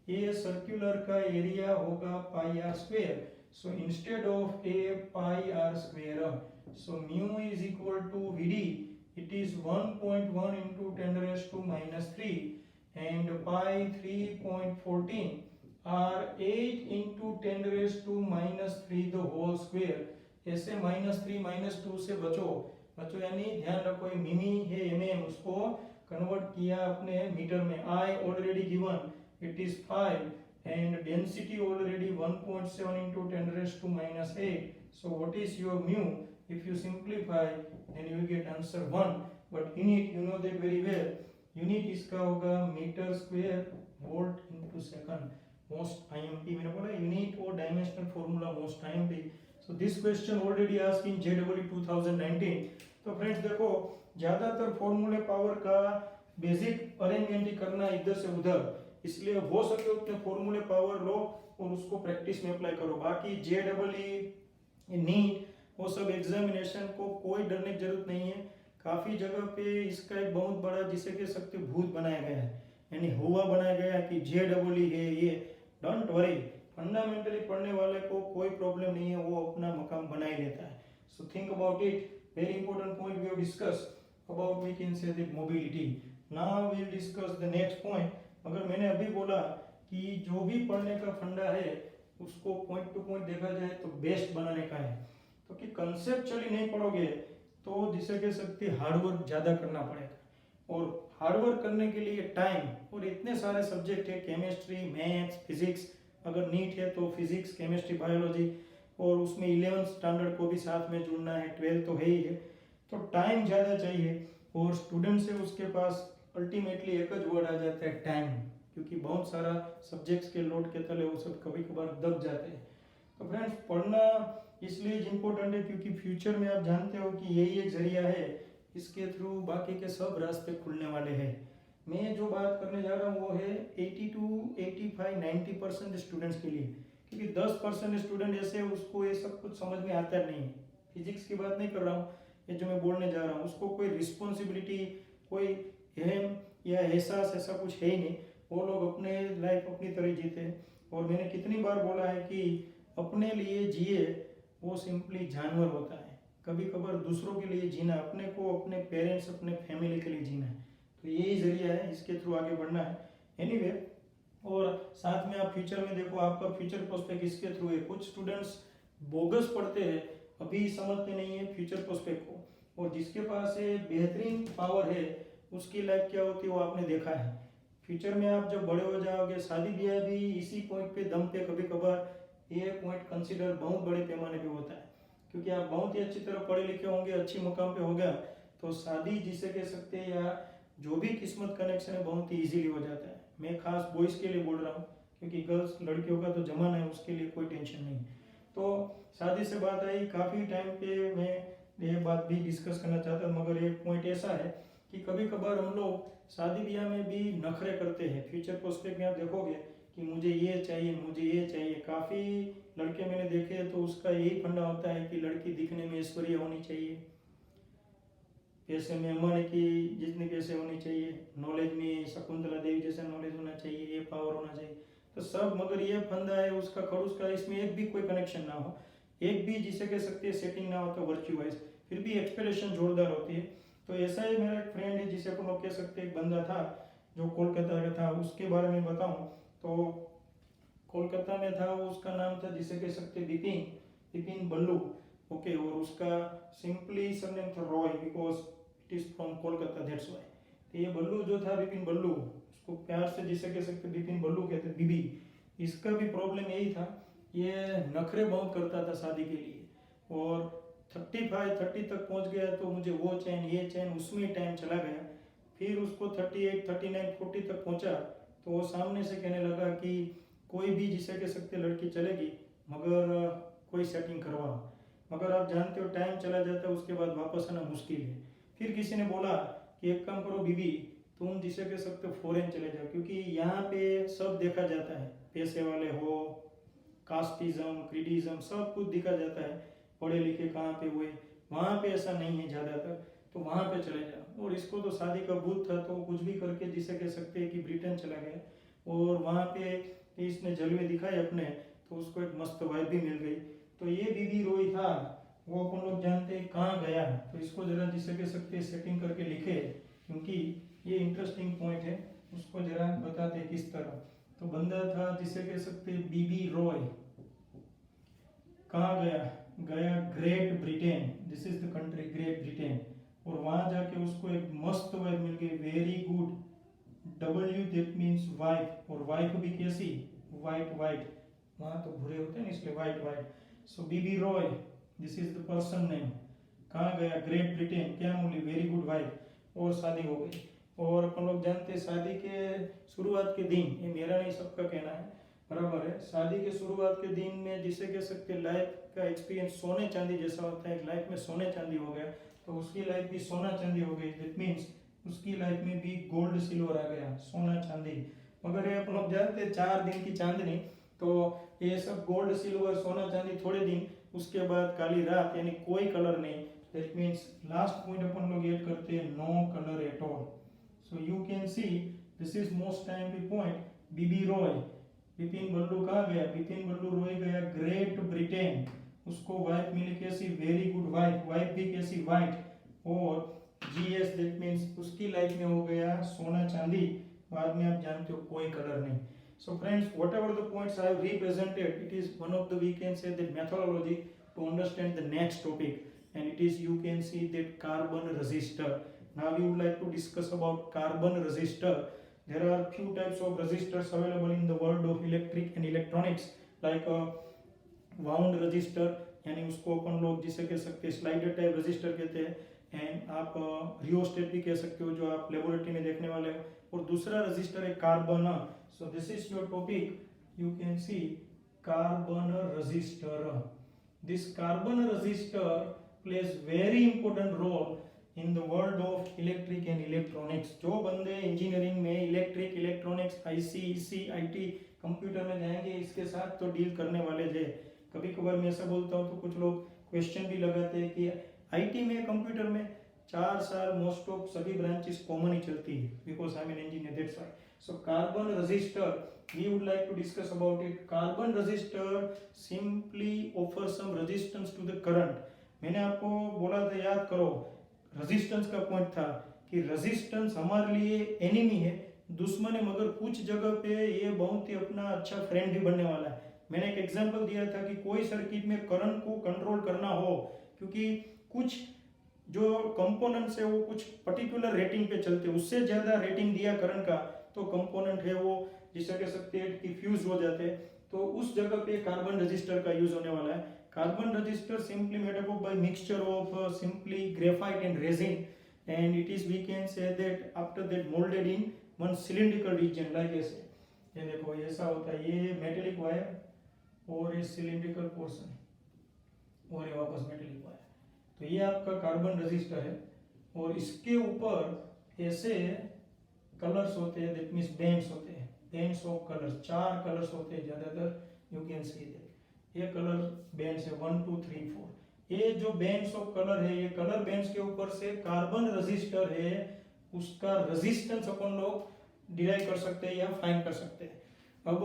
ये circular का एरिया होगा pi R square. So instead of A, pi r square, so mu is equal to Vd, it is 1.1 into 10 raised to minus 3 and pi 3.14 r 8 into 10 raised to minus 3 the whole square। ऐसे -3 -2 से बचो यानी ध्यान रखो ये मिमी है mm, उसको कन्वर्ट किया अपने मीटर में। I already given, it is 5 and density already 1.7 into 10 raised to minus 8. So what is your mu? If you simplify then you will get answer 1, but unit you know that very well, unit इसका होगा metre square volt into second. Most IMP मैंने बोला unit और dimensional formula most IMP। So this question already asked in JEE 2019। तो friends देखो ज्यादातर फॉर्मूले power का बेसिक अरेंजमेंट ही करना इधर से उधर, इसलिए हो सके उतने फॉर्मूले पावर लो और उसको प्रैक्टिस में अप्लाई करो। बाकी JEE नीट वो सब एग्जामिनेशन को कोई डरने की जरूरत नहीं है। काफी जगह पे इसका एक बहुत बड़ा जिसे कह सकते भूत बनाया गया है, यानी हुआ बनाया गया कि JEE है ये। डोंट वरी, फंडामेंटली पढ़ने वाले को कोई प्रॉब्लम नहीं है, वो अपना मकाम बना ही लेता है। So think about it, very important point we have discuss about, we can say that mobility. Now we will discuss the next point. अगर मैंने अभी बोला कि जो भी पढ़ने का फंडा है उसको पॉइंट टू पॉइंट देखा जाए तो बेस्ट बनाने का है, तो कि कंसेप्चुअली नहीं पढ़ोगे तो जिसे कह सकते हार्डवर्क ज़्यादा करना पड़ेगा। और हार्डवर्क करने के लिए टाइम, और इतने सारे सब्जेक्ट है, केमिस्ट्री, मैथ्स, फिजिक्स, अगर नीट है तो फिजिक्स, केमिस्ट्री, बायोलॉजी, और उसमें 11th स्टैंडर्ड को भी साथ में जुड़ना है, 12 तो है ही है, तो टाइम ज़्यादा चाहिए। और स्टूडेंट से उसके पास अल्टीमेटली एक ज वर्ड आ जाता है टाइम, क्योंकि बहुत सारा सब्जेक्ट्स के लोड के तले वो सब कभी कभार दब जाते हैं। तो फ्रेंड्स पढ़ना इसलिए इम्पोर्टेंट है क्योंकि फ्यूचर में आप जानते हो कि यही एक जरिया है, इसके थ्रू बाकी के सब रास्ते खुलने वाले हैं। मैं जो बात करने जा रहा हूँ वो है 80 to 85, 90% स्टूडेंट्स के लिए, क्योंकि 10% स्टूडेंट ऐसे उसको ये सब कुछ समझ में आता नहीं है। फिजिक्स की बात नहीं कर रहा हूँ, ये जो मैं बोलने जा रहा हूँ उसको कोई रिस्पॉन्सिबिलिटी, कोई अहम या एहसास ऐसा कुछ है ही नहीं, वो लोग अपने लाइफ अपनी तरह जीते हैं। और मैंने कितनी बार बोला है कि अपने लिए जिए वो सिंपली जानवर होता है, कभी कभार दूसरों के लिए जीना, अपने को अपने पेरेंट्स, अपने फैमिली के लिए जीना है। तो यही जरिया है, इसके थ्रू आगे बढ़ना है। एनीवे, और साथ में आप फ्यूचर में देखो आपका फ्यूचर प्रोस्पेक्ट इसके थ्रू है। कुछ स्टूडेंट्स बोगस पढ़ते हैं अभी समझते नहीं है फ्यूचर प्रोस्पेक्ट को। और जिसके पास ये बेहतरीन पावर है उसकी लाइफ क्या होती है वो आपने देखा है। फ्यूचर में आप जब बड़े हो जाओगे, शादी ब्याह भी इसी पॉइंट पे दम पे कभी कभार ये पॉइंट कंसिडर बहुत बड़े पैमाने पे होता है, क्योंकि आप बहुत ही अच्छी तरह पढ़े लिखे होंगे, अच्छी मुकाम पे हो गया तो शादी जिसे कह सकते हैं या जो भी किस्मत कनेक्शन है बहुत ही इजीली हो जाता है। मैं खास बॉयज़ के लिए बोल रहा हूँ, क्योंकि गर्ल्स लड़कियों का तो जमाना है, उसके लिए कोई टेंशन नहीं। तो शादी से बात आई, काफ़ी टाइम पे मैं ये बात भी डिस्कस करना चाहता हूँ, मगर एक पॉइंट ऐसा है कि कभी कभार हम लोग शादी ब्याह में भी नखरे करते हैं। फ्यूचर प्रोस्पेक्ट में आप देखोगे कि मुझे ये चाहिए, मुझे ये चाहिए। काफ़ी लड़के मैंने देखे हैं तो उसका यही फंडा होता है कि लड़की दिखने में ऐश्वर्य होनी चाहिए, पैसे में अमन की जितने पैसे होनी चाहिए, नॉलेज में शकुंतला देवी जैसा नॉलेज होना चाहिए, ये पावर होना चाहिए, तो सब। मगर ये फंदा है उसका खड़ूस का, इसमें एक भी कोई कनेक्शन ना हो, एक भी जिसे कह सकते हैं सेटिंग ना हो तो वर्च्यू वाइज, फिर भी एक्सपेक्टेशन जोरदार होती है। तो ऐसा ही मेरा एक फ्रेंड है जिसे अपन लोग कह सकते हैं, एक बंदा था जो कोलकाता का था। उसके बारे में बताऊं तो कोलकाता में था, उसका नाम था जिसे कह सकते बिपिन, बिपिन बल्लू। ओके, और उसका सिंपली सरनेम था Roy, because it is from Kolkata, that's why. तो ये बल्लू जो था, बिपिन बल्लू, उसको प्यार से जिसे कह सकते बिपिन बल्लू कहते, बीबी। इसका भी प्रॉब्लम यही था, ये नखरे बहुत करता था शादी के लिए, और 35-30 तक पहुंच गया तो मुझे वो चैन ये चैन, उसमें टाइम चला गया। फिर उसको 38, 39, 40 तक पहुंचा तो वो सामने से कहने लगा कि कोई भी जिसे कह सकते लड़की चलेगी, मगर कोई सेटिंग करवा। मगर आप जानते हो टाइम चला जाता है, उसके बाद वापस आना मुश्किल है। फिर किसी ने बोला कि एक काम करो बीबी, तुम जिसे कह सकते हो फॉरेन चले जाओ, क्योंकि यहाँ पे सब देखा जाता है, पैसे वाले हो, कास्टिज्म, क्रीडिज्म, सब कुछ दिखा जाता है, पढ़े लिखे कहाँ पे हुए। वहाँ पे ऐसा नहीं है ज़्यादातर, तो वहाँ पे चले जाओ। और इसको तो शादी का भूत था, तो कुछ भी करके जिसे कह सकते हैं कि ब्रिटेन चला गया, और वहाँ पे इसने जलवे दिखाए अपने, तो उसको एक मस्त वाइफ भी मिल गई। तो ये बीबी रोई था, वो अपन लोग जानते हैं कहाँ गया। तो इसको जरा जिसे कह सकते हैं सेटिंग करके लिखे, क्योंकि ये इंटरेस्टिंग पॉइंट है, उसको जरा बताते किस तरह। तो बंदा था जिसे कह सकते बीबी रॉय, कहाँ गया, गया Great Britain, this is the country great Britain. और वहां जाके उसको एक मस्त वाइफ मिल गई, very good, W that means wife, और वाइफ भी कैसी, वाइट वाइट, वहां तो भूरे होते हैं इसलिए white white. So BB Roy, this is the person name. कहाँ गया, ग्रेट ब्रिटेन, क्या मिली, वेरी गुड वाइफ, और शादी हो गई। और अपन लोग जानते हैं शादी के शुरुआत के दिन, ये मेरा नहीं सबका कहना है, बराबर है, शादी के शुरुआत के दिन में जिसे कह सकते हैं लाइफ का एक्सपीरियंस सोने चांदी जैसा होता है। लाइफ में सोने चांदी हो गया तो उसकी लाइफ भी सोना चांदी हो गई, दैट मीन्स उसकी लाइफ में भी गोल्ड सिल्वर आ गया, सोना चांदी। मगर ये अपन लोग जानते हैं 4 दिन की चांदनी, तो ये सब गोल्ड सिल्वर सोना चांदी थोड़े दिन, उसके बाद काली रात, यानी कोई कलर नहीं। दैट मीन्स लास्ट पॉइंट अपन लोग ऐड करते हैं, no colour at all. So you can see this is most time B point, BB Roy, Bipin Ballu कहाँ गया, बिपिन बल्लू रॉय गया ग्रेट ब्रिटेन, उसको वाइफ मिली कैसी, वेरी गुड वाइफ, वाइफ भी कैसी, वाइट, और जीएस दैट मीन्स उसकी लाइफ में हो गया सोना चांदी, बाद में आप जानते हो कोई कलर नहीं। So friends, whatever the points I have represented, it is one of the, we can say, the methodology to understand the next topic, and it is, you can see, that carbon resistor. Now we would like to discuss about carbon resistor. There are few types of resistors available in the world of electric and electronics, like wound resistor, यानी उसको अपन लोग जिसे कह सकते हैं slider type register कहते हैं, and आप रियोस्टेट भी कह सकते हो जो आप लेबोरेटरी में देखने वाले हो। और दूसरा रजिस्टर है carbon. So this is your topic, you can see carbon register. This carbon register plays very important role in the world of electric and electronics. जो बंदे इंजीनियरिंग में electric, electronics, IC, EC, IT, computer में जाएंगे, इसके साथ तो deal करने वाले थे। कभी कभार मैं ऐसा बोलता हूँ तो कुछ लोग क्वेश्चन भी लगाते हैं कि आईटी में, कंप्यूटर में 4 साल मोस्ट ऑफ सभी ब्रांचेस कॉमन ही चलती है, because I am an engineer, that's why. So carbon register, we would like to discuss about it. Carbon register simply offer some resistance to the current. मैंने आपको बोला था, याद करो, रेजिस्टेंस का पॉइंट था कि रेजिस्टेंस हमारे लिए एनिमी है, दुश्मन है, मगर कुछ जगह पे ये बहुत ही अपना अच्छा फ्रेंड भी बनने वाला है। मैंने एक एग्जांपल दिया था कि कोई सर्किट में करंट को कंट्रोल करना हो, क्योंकि कुछ जो कंपोनेंट्स है वो कुछ पर्टिकुलर रेटिंग पे चलते हैं, उससे ज़्यादा रेटिंग दिया करंट का तो कंपोनेंट है वो जिसे कह सकते हैं कि फ्यूज हो जाते हैं, तो उस जगह पे कार्बन रजिस्टर का यूज होने वाला है। Carbon register simply made up by mixture of simply graphite and resin, and it is we can say that after that molded in one cylindrical region like ऐसे, ये देखो ऐसा होता है, ये मेटेलिक वायर और ये सिलिंड्रिकल पोर्शन और ये वापस मेटेलिक वायर, तो ये आपका कार्बन रजिस्टर है। और इसके ऊपर ऐसे कलर्स होते हैं, दैट मीन्स बैंड्स होते हैं, बैंड्स ऑफ कलर्स, 4 कलर्स होते हैं ज़्यादातर, यू कैन सी दैट ये कलर बैंड्स है 1 2 3 4। ये जो बैंड्स ऑफ कलर है, ये कलर बैंड्स के ऊपर से कार्बन रजिस्टर है, उसका रेजिस्टेंस अपन लोग डिराइव कर सकते हैं या फाइंड कर सकते हैं। अब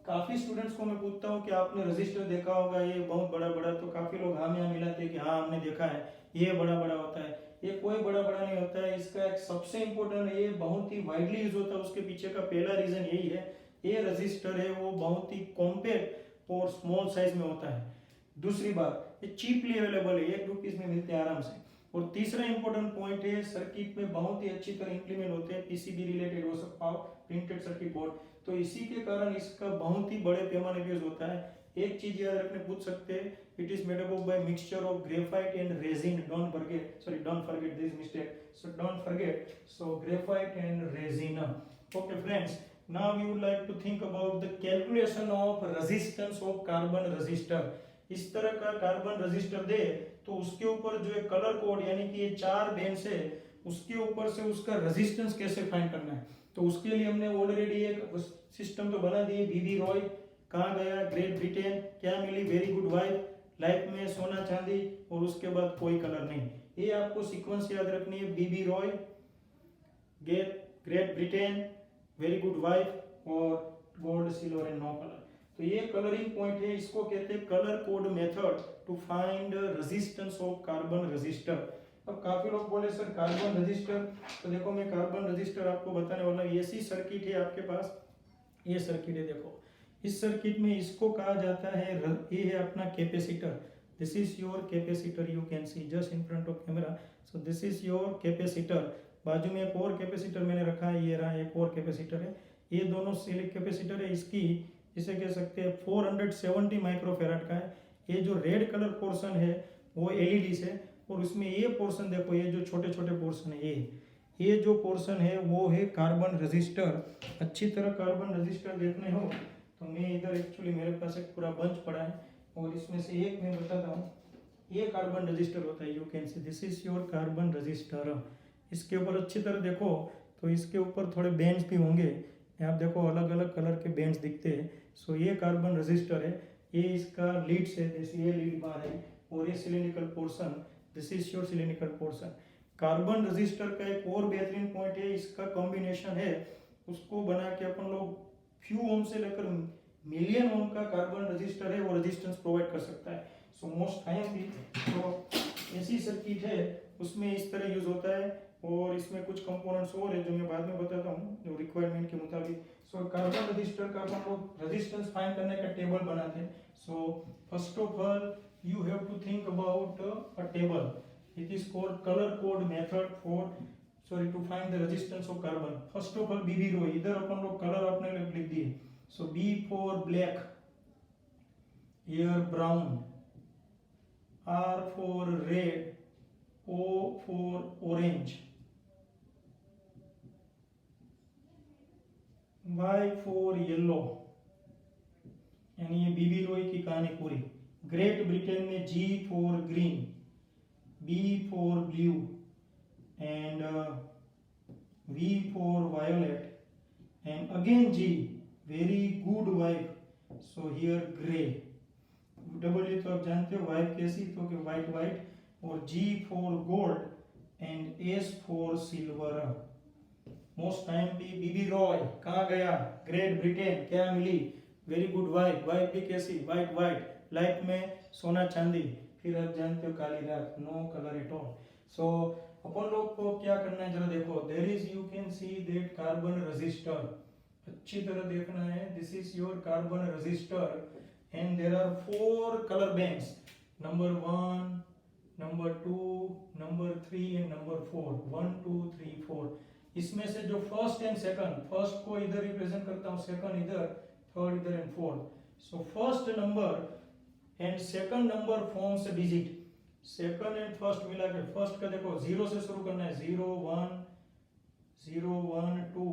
काफ़ी स्टूडेंट्स को मैं पूछता हूँ कि आपने रजिस्टर देखा होगा ये बहुत बड़ा बड़ा, तो काफ़ी लोग हाँ में मिलाते हैं कि हाँ हमने देखा है, ये बड़ा बड़ा होता है। ये कोई बड़ा बड़ा नहीं होता है, इसका एक सबसे इम्पोर्टेंट, ये बहुत ही वाइडली यूज होता है, उसके पीछे का पहला रीजन यही है, ये रजिस्टर है वो बहुत ही कॉम्पैक्ट और स्मॉल साइज में होता है। दूसरी बात, ये चीपली अवेलेबल है, ₹1 में मिलते हैं आराम से। और तीसरा इंपॉर्टेंट पॉइंट है, सर्किट में बहुत ही अच्छी तरह इंप्लीमेंट होते हैं, पीसीबी रिलेटेड वो सब पावर प्रिंटेड सर्किट बोर्ड, तो इसी के कारण इसका बहुत ही बड़े पैमाने पे यूज होता है। एक चीज याद रखने पूछ सकते हैं, it is made up by mixture of graphite and resin, don't forget this mistake, so don't forget, so graphite and resin. Okay friends, now we would like to think about the calculation of resistance of carbon resistor। इस तरह का carbon register दे तो उसके ऊपर जो एक colour code यानी कि ये 4 बैंड्स है, उसके ऊपर से उसका रेजिस्टेंस कैसे फाइंड करना है, तो उसके लिए हमने ऑलरेडी एक सिस्टम तो बना दिए। बीबी रॉय कहाँ गया, ग्रेट ब्रिटेन, क्या मिली, वेरी गुड वाइफ, लाइफ में सोना चांदी, और उसके बाद कोई कलर नहीं। ये आपको सीक्वेंस याद रखनी है, BB Roy, Great Britain, very good wife और gold silver and no colour. तो ये कलरिंग पॉइंट है, इसको कहते हैं colour code method to find resistance of carbon resistor. अब काफी लोग बोले सर कार्बन रजिस्टर, तो देखो मैं कार्बन रजिस्टर आपको बताने वाला हूँ। ऐसी सर्किट है आपके पास, ये सर्किट है, देखो इस सर्किट में इसको कहा जाता है, ये है अपना capacitor, this is your capacitor, you can C just in front of camera, so this is your capacitor. बाजू में एक और कैपेसिटर मैंने रखा है, ये रहा एक और कैपेसिटर है, ये दोनों सिलिक कैपेसिटर है, इसकी इसे कह सकते हैं 470 माइक्रोफेराड का है। ये जो रेड कलर पोर्शन है वो एलईडी से, और उसमें ये पोर्शन देखो, ये जो छोटे छोटे पोर्शन है, ये जो पोर्शन है वो है कार्बन रजिस्टर। अच्छी तरह कार्बन रजिस्टर देखने हो तो मैं इधर एक्चुअली मेरे पास एक पूरा बंच पड़ा है, और इसमें से एक मैं बताता हूँ, ये कार्बन रजिस्टर होता है, you can see this is your carbon register. इसके ऊपर अच्छी तरह देखो तो इसके ऊपर थोड़े बैंड्स भी होंगे, आप देखो अलग अलग कलर के बैंड्स दिखते हैं। सो ये कार्बन रजिस्टर है, ये इसका लीड्स है, जैसे ये लीड बार है, और ये cylindrical portion, this is your cylindrical portion. Carbon register का एक और बेहतरीन पॉइंट है, इसका कॉम्बिनेशन है, उसको बना के अपन लोग फ्यू ओम से लेकर मिलियन ओम का कार्बन रजिस्टर है वो रेजिस्टेंस प्रोवाइड कर सकता है। सो मोस्ट आईएमपी तो ऐसी सर्किट है उसमें इस तरह यूज होता है, और इसमें कुछ कंपोनेंट्स और है जो मैं बाद में बताता हूँ जो रिक्वायरमेंट के मुताबिक। सो कार्बन रजिस्टर का अपन लोग रेजिस्टेंस फाइंड करने का टेबल बनाते हैं। So first of all you have to think about a table, it is called colour code method for to find the resistance of carbon. First of all BB Roy, इधर अपन लोग colour अपने लिख दिए। So B for black, here brown, R for red, O for orange, Y for yellow, यानी ये बीबी रॉय की कहानी पूरी। ग्रेट ब्रिटेन में G for green, B for blue and V for violet and again G, very good wife, so here grey। W तो आप जानते हो वाइफ कैसी, तो कि वाइट वाइट, और G for gold and S for silver। Most time भी बीबी रॉय कहाँ गया, ग्रेट ब्रिटेन, क्या मिली, वेरी गुड वाइफ, वाइफ भी कैसी, वाइट वाइट, लाइफ में सोना चांदी, फिर आप जानते हो काली रात, no colour at all. So अपन लोग को क्या करना है जरा देखो, there is you can see that carbon register, अच्छी तरह देखना है, this is your carbon register. and there are 4 color bands, number 1, number 2, number 3 and number 4, 1 2 3 4. इसमें से जो फर्स्ट एंड सेकंड, फर्स्ट को इधर रिप्रेजेंट करता हूँ, सेकंड इधर, थर्ड इधर and fourth. So first number and second number forms digit. Second and first मिला के, फर्स्ट का देखो 0 से शुरू करना है, 0 1 0 1 2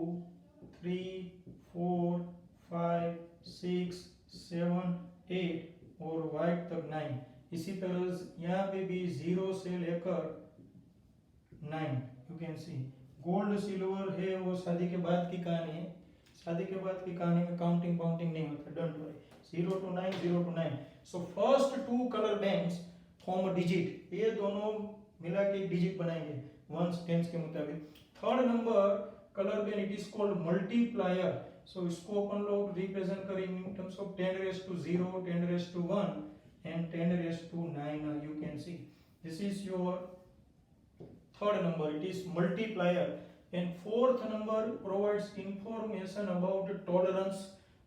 3 4 5 6 7 8 और वाइट तक 9. इसी तरह यहाँ पे भी 0 से लेकर 9 you can C. Gold silver है वो शादी के बाद की कहानी है. शादी के बाद की कहानी में काउंटिंग नहीं होता, don't worry. 0 to 9 0 to 9. So first 2 colour bands form a digit. ये दोनों मिला के डिजिट बनाएंगे वंस टेंस के मुताबिक. Third number colour band it is called multiplier. So इसको अपन लोग रिप्रेजेंट करेंगे in terms of 10 raised to 0, 10 raised to 1 and 10 raised to 9. You can see this is your third number, it is multiplier. And fourth number provides information about tolerance.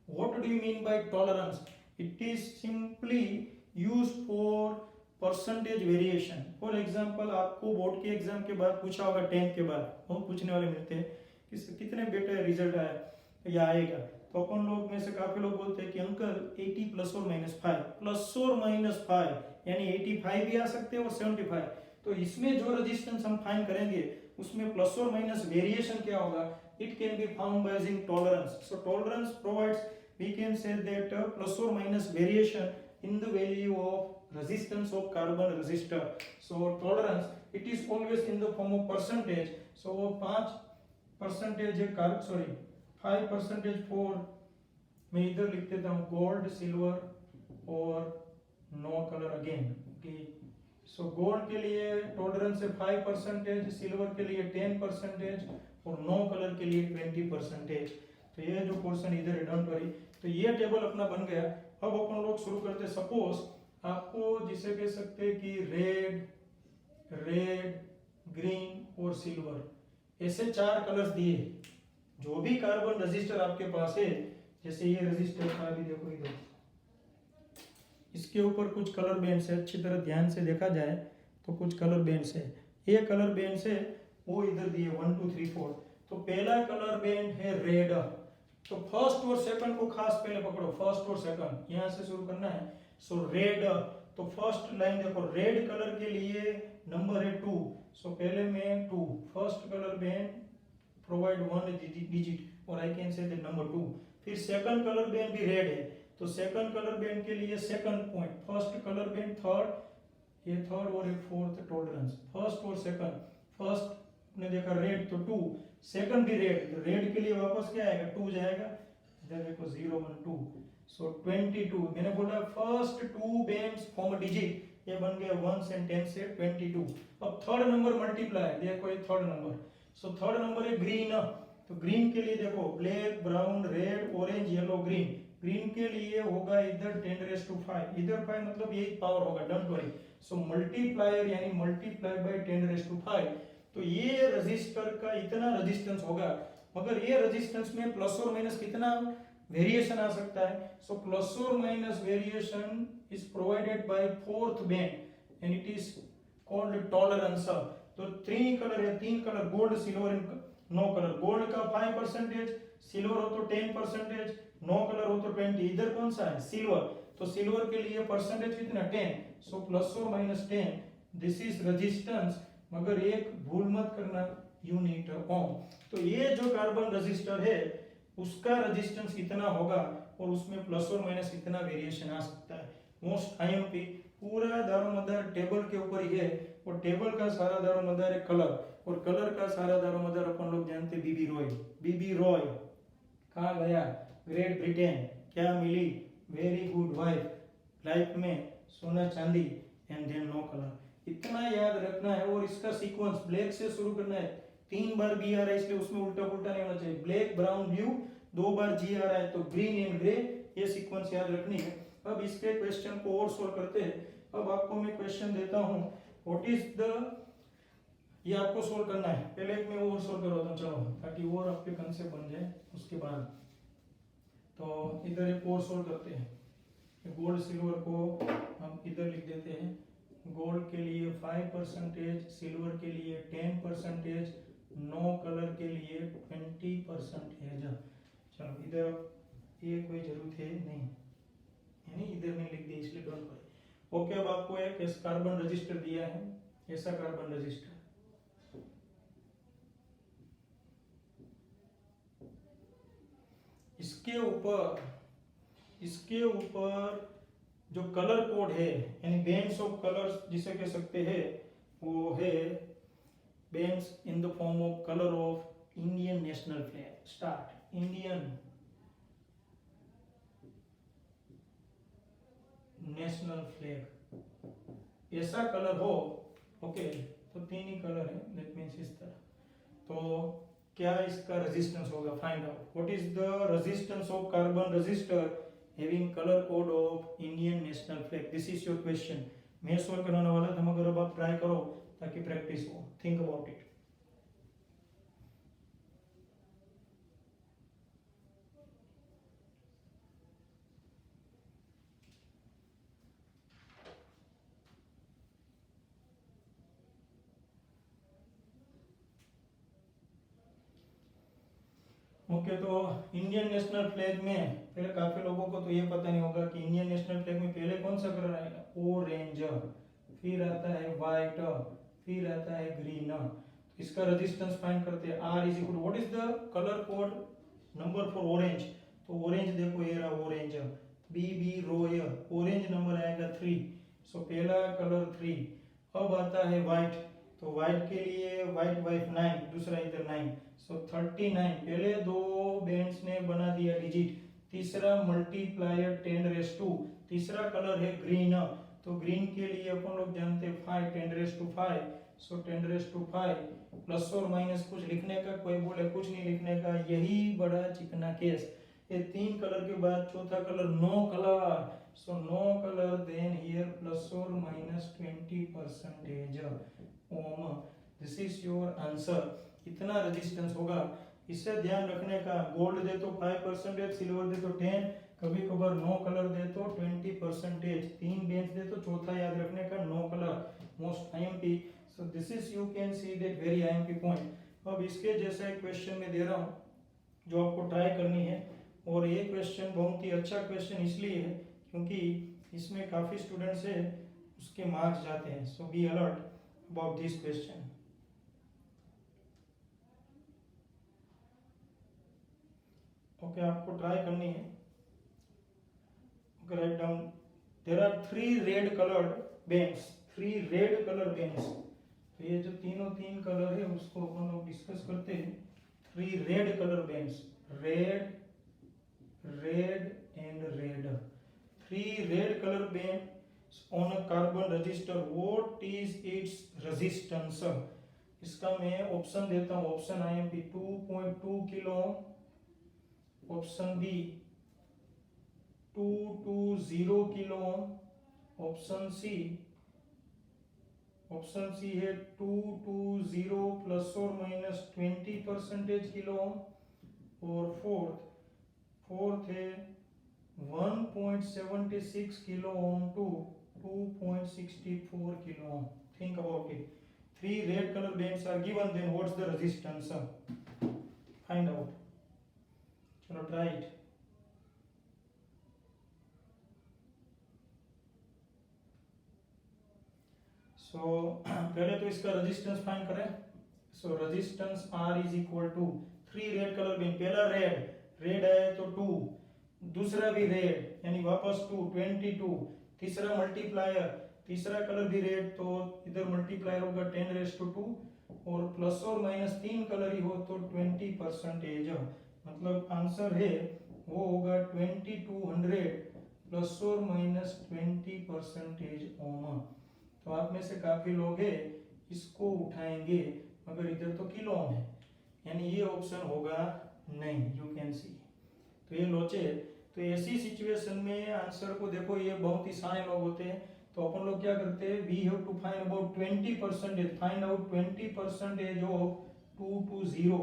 What do you mean by tolerance? It is simply used for percentage variation. For example, आपको board के exam के बाद पूछा होगा, 10th के बाद बहुत पूछने वाले मिलते हैं कि कितने बेटे रिजल्ट आया या आएगा. तो अपन लोग में से काफी लोग बोलते हैं कि अंकल 80 प्लस और माइनस 5, प्लस और माइनस 5 यानी 85 भी आ सकते हैं और 75. तो इसमें जो रेजिस्टेंस हम फाइंड करेंगे उसमें प्लस और माइनस वेरिएशन क्या होगा, it can be found by using tolerance. So tolerance provides, we can say that plus और minus variation in the value of resistance of carbon resistor. So tolerance, it is always in the form of percentage. So 5% है carb, sorry 5% for, मैं इधर लिख देता हूँ gold silver और no colour again. Okay, so gold के लिए tolerance है 5%, सिल्वर के लिए 10% और नो कलर के लिए 20%. तो ये जो पोर्शन इधर है, डोंट वरी. तो ये टेबल अपना बन गया. अब अपन लोग शुरू करते हैं. सपोज आपको जिसे कह सकते हैं कि रेड ग्रीन और सिल्वर, ऐसे 4 कलर्स दिए. जो भी कार्बन रजिस्टर आपके पास है, जैसे ये रजिस्टर का भी देखो इधर, इसके ऊपर कुछ कलर बैंड्स है. अच्छी तरह ध्यान से देखा जाए तो कुछ कलर बैंड्स है. ये कलर बैंड्स है वो इधर दिए 1 2 3 4. तो पहला कलर बैंड है रेड. तो फर्स्ट और सेकंड को खास पहले पकड़ो, फर्स्ट और सेकंड यहां से शुरू करना है. सो रेड, तो फर्स्ट लाइन देखो, रेड कलर के लिए नंबर है 2. सो पहले में 2, first colour band provide 1 digit और I can say the number 2. फिर सेकंड कलर बैंड भी रेड है, तो सेकंड कलर बैंड के लिए second point, first colour band third, ये थर्ड और ये फोर्थ टॉलरेंस. फर्स्ट और सेकंड, फर्स्ट ने देखा रेड तो 2, सेकंड भी रेड, तो रेड के लिए वापस क्या आएगा 2 जाएगा. इधर देखो 0 1 2. सो 22, मैंने बोला first 2 bands form a digit, ये बन गया 1 and 10 से 22. अब थर्ड नंबर मल्टीप्लाई, देखो ये third number. So third number है ग्रीन. तो ग्रीन के लिए देखो black brown red orange yellow green. Green के लिए होगा इधर 10 raised to 5, इधर 5 मतलब यही पावर होगा, डोंट वरी. सो मल्टीप्लायर यानी मल्टीप्लाई बाय 10 raised to 5. तो ये रजिस्टर का इतना रेजिस्टेंस होगा, मगर ये रेजिस्टेंस में प्लस और माइनस कितना वेरिएशन आ सकता है. सो प्लस और minus variation is provided by fourth band and it is called tolerance. तो 3 कलर है, 3 colour gold silver and no colour. Gold का 5%, सिल्वर हो तो 10%, नो कलर हो तो 20. इधर कौन सा है सिल्वर, तो सिल्वर के लिए परसेंटेज कितना 10. सो प्लस और माइनस 10, दिस इज रेजिस्टेंस. मगर एक भूल मत करना, यूनिट ओम. तो ये जो कार्बन रेजिस्टर है उसका रेजिस्टेंस कितना होगा और उसमें प्लस और माइनस कितना वेरिएशन आ सकता है. मोस्ट आईएमपी पूरा दारोमदार टेबल के ऊपर ही है, और टेबल का सारा दारोमदार है कलर, और कलर का सारा दारोमदार अपन लोग जानते हैं बीबी रॉय. बीबी रॉय कहाँ गया, ग्रेट ब्रिटेन. क्या मिली, वेरी गुड वाइफ, लाइफ में सोना चांदी एंड देन नो कलर. इतना याद रखना है. और इसका सीक्वेंस ब्लैक से शुरू करना है. 3 बार बी आ रहा है इसलिए उसमें उल्टा पुल्टा नहीं होना चाहिए. ब्लैक ब्राउन ब्लू, 2 बार जी आ रहा है तो ग्रीन एंड ग्रे, ये सीक्वेंस याद रखनी है. अब इसके क्वेश्चन को और सोल्व करते हैं. अब आपको मैं क्वेश्चन देता हूं, व्हाट इज द, ये आपको सोल्व करना है. पहले एक मैं और सोल्व करवाता हूं, चलो, ताकि और आपके कंसेप्ट बन जाए उसके बाद. तो इधर एक और सोल्व करते हैं. गोल्ड सिल्वर को हम इधर लिख देते हैं, गोल्ड के लिए 5%, सिल्वर के लिए 10%, नो कलर के लिए 20%। चलो इधर ये कोई जरूरत है नहीं, यानी इधर में लिख दिया इसलिए डोंट वरी। ओके, अब आपको एक कार्बन रजिस्टर दिया है, ऐसा कार्बन रजिस्टर, इसके ऊपर जो कलर कोड है, यानी बैंड्स ऑफ कलर्स जिसे कह सकते हैं, वो है bands in the form of colour of Indian national flag. Start. Indian national flag ऐसा कलर हो। ओके, तो तीन ही कलर है, दैट मींस इस तरह। तो क्या इसका रेजिस्टेंस होगा? Find out what is the resistance of carbon register having colour code of Indian national flag. This is your question. मैं सॉल्व कराने वाला था, मगर अब आप ट्राई करो ताकि प्रैक्टिस हो। Think about it. ओके, तो इंडियन नेशनल फ्लैग में पहले काफी लोगों को तो ये पता नहीं होगा कि इंडियन नेशनल फ्लैग में पहले कौन सा कलर आएगा? ऑरेंज, फिर आता है व्हाइट, फिर आता है ग्रीन। इसका रेजिस्टेंस फाइंड करते हैं। R is equal what is the colour code number for orange? तो ऑरेंज देखो, ये रहा ऑरेंज, BB रोय, ऑरेंज नंबर आएगा 3। सो पहला कलर 3। अब आता है व्हाइट, तो व्हाइट के लिए व्हाइट वाइफ 9, दूसरा इधर 9, सो 39। पहले दो बैंड्स ने बना दिया डिजिट, तीसरा मल्टीप्लायर 10⁻²। तीसरा कलर है ग्रीन, तो ग्रीन के लिए अपन लोग जानते हैं 5, 10⁻5, सो 10⁻5 प्लस और माइनस कुछ लिखने का, कोई बोले कुछ नहीं लिखने का, यही बड़ा चिकना केस। ये तीन कलर के बाद चौथा colour no colour, so no colour, then here plus और minus 20% ohm. This is your answer. इतना रेजिस्टेंस होगा, इससे ध्यान रखने का। गोल्ड दे तो 5%, सिल्वर दे तो 10, कभी कभार नो कलर दे तो 20%, तीन बेंच दे तो चौथा याद रखने का no colour, most IMP। So this is, you can see that very IMP point. अब इसके जैसा एक क्वेश्चन में दे रहा हूँ जो आपको ट्राई करनी है, और ये क्वेश्चन बहुत ही अच्छा क्वेश्चन इसलिए है क्योंकि इसमें काफ़ी स्टूडेंट्स है उसके मार्क्स जाते हैं। So be alert about this question. Okay, आपको ट्राई करनी है। Okay, write down. There are 3 red coloured bands, 3 red colour bands. तो ये जो तीनों तीन कलर है उसको अपन लोग डिस्कस करते हैं। 3 red colour bands, red, red and red. 3 red color bands on a carbon register. What is its resistance? इसका मैं ऑप्शन देता हूँ। Option IMP 2.2 kilo ohm, option B 220 kilo ohm, option C है 220 प्लस और minus 20% kilo ohm, और fourth है 1.76 kilo ohm to 2.64 kilo ohm. Think about it. 3 red color bands are given, then what's the resistance? Find out. Chalo, try it. So पहले तो इसका resistance find करें। So resistance R is equal to 3 red colour बिन, पहला red है तो 2, दूसरा भी रेड यानी वापस 2, 22, तीसरा मल्टीप्लायर, तीसरा कलर भी रेड तो इधर मल्टीप्लायर होगा 10⁻², और प्लस और माइनस 3 कलर ही हो तो 20%। मतलब आंसर है वो होगा 2200 प्लस और माइनस 20% ओम। तो आप में से काफी लोग है इसको उठाएंगे, मगर इधर तो किलो ओम है, यानी ये ऑप्शन होगा नहीं। यू कैन सी, तो ये लोचे। तो ऐसी सिचुएशन में आंसर को देखो, ये बहुत ही सारे लोग होते हैं, तो अपन लोग क्या करते हैं, we have to find about 20%, find out 20% of 220,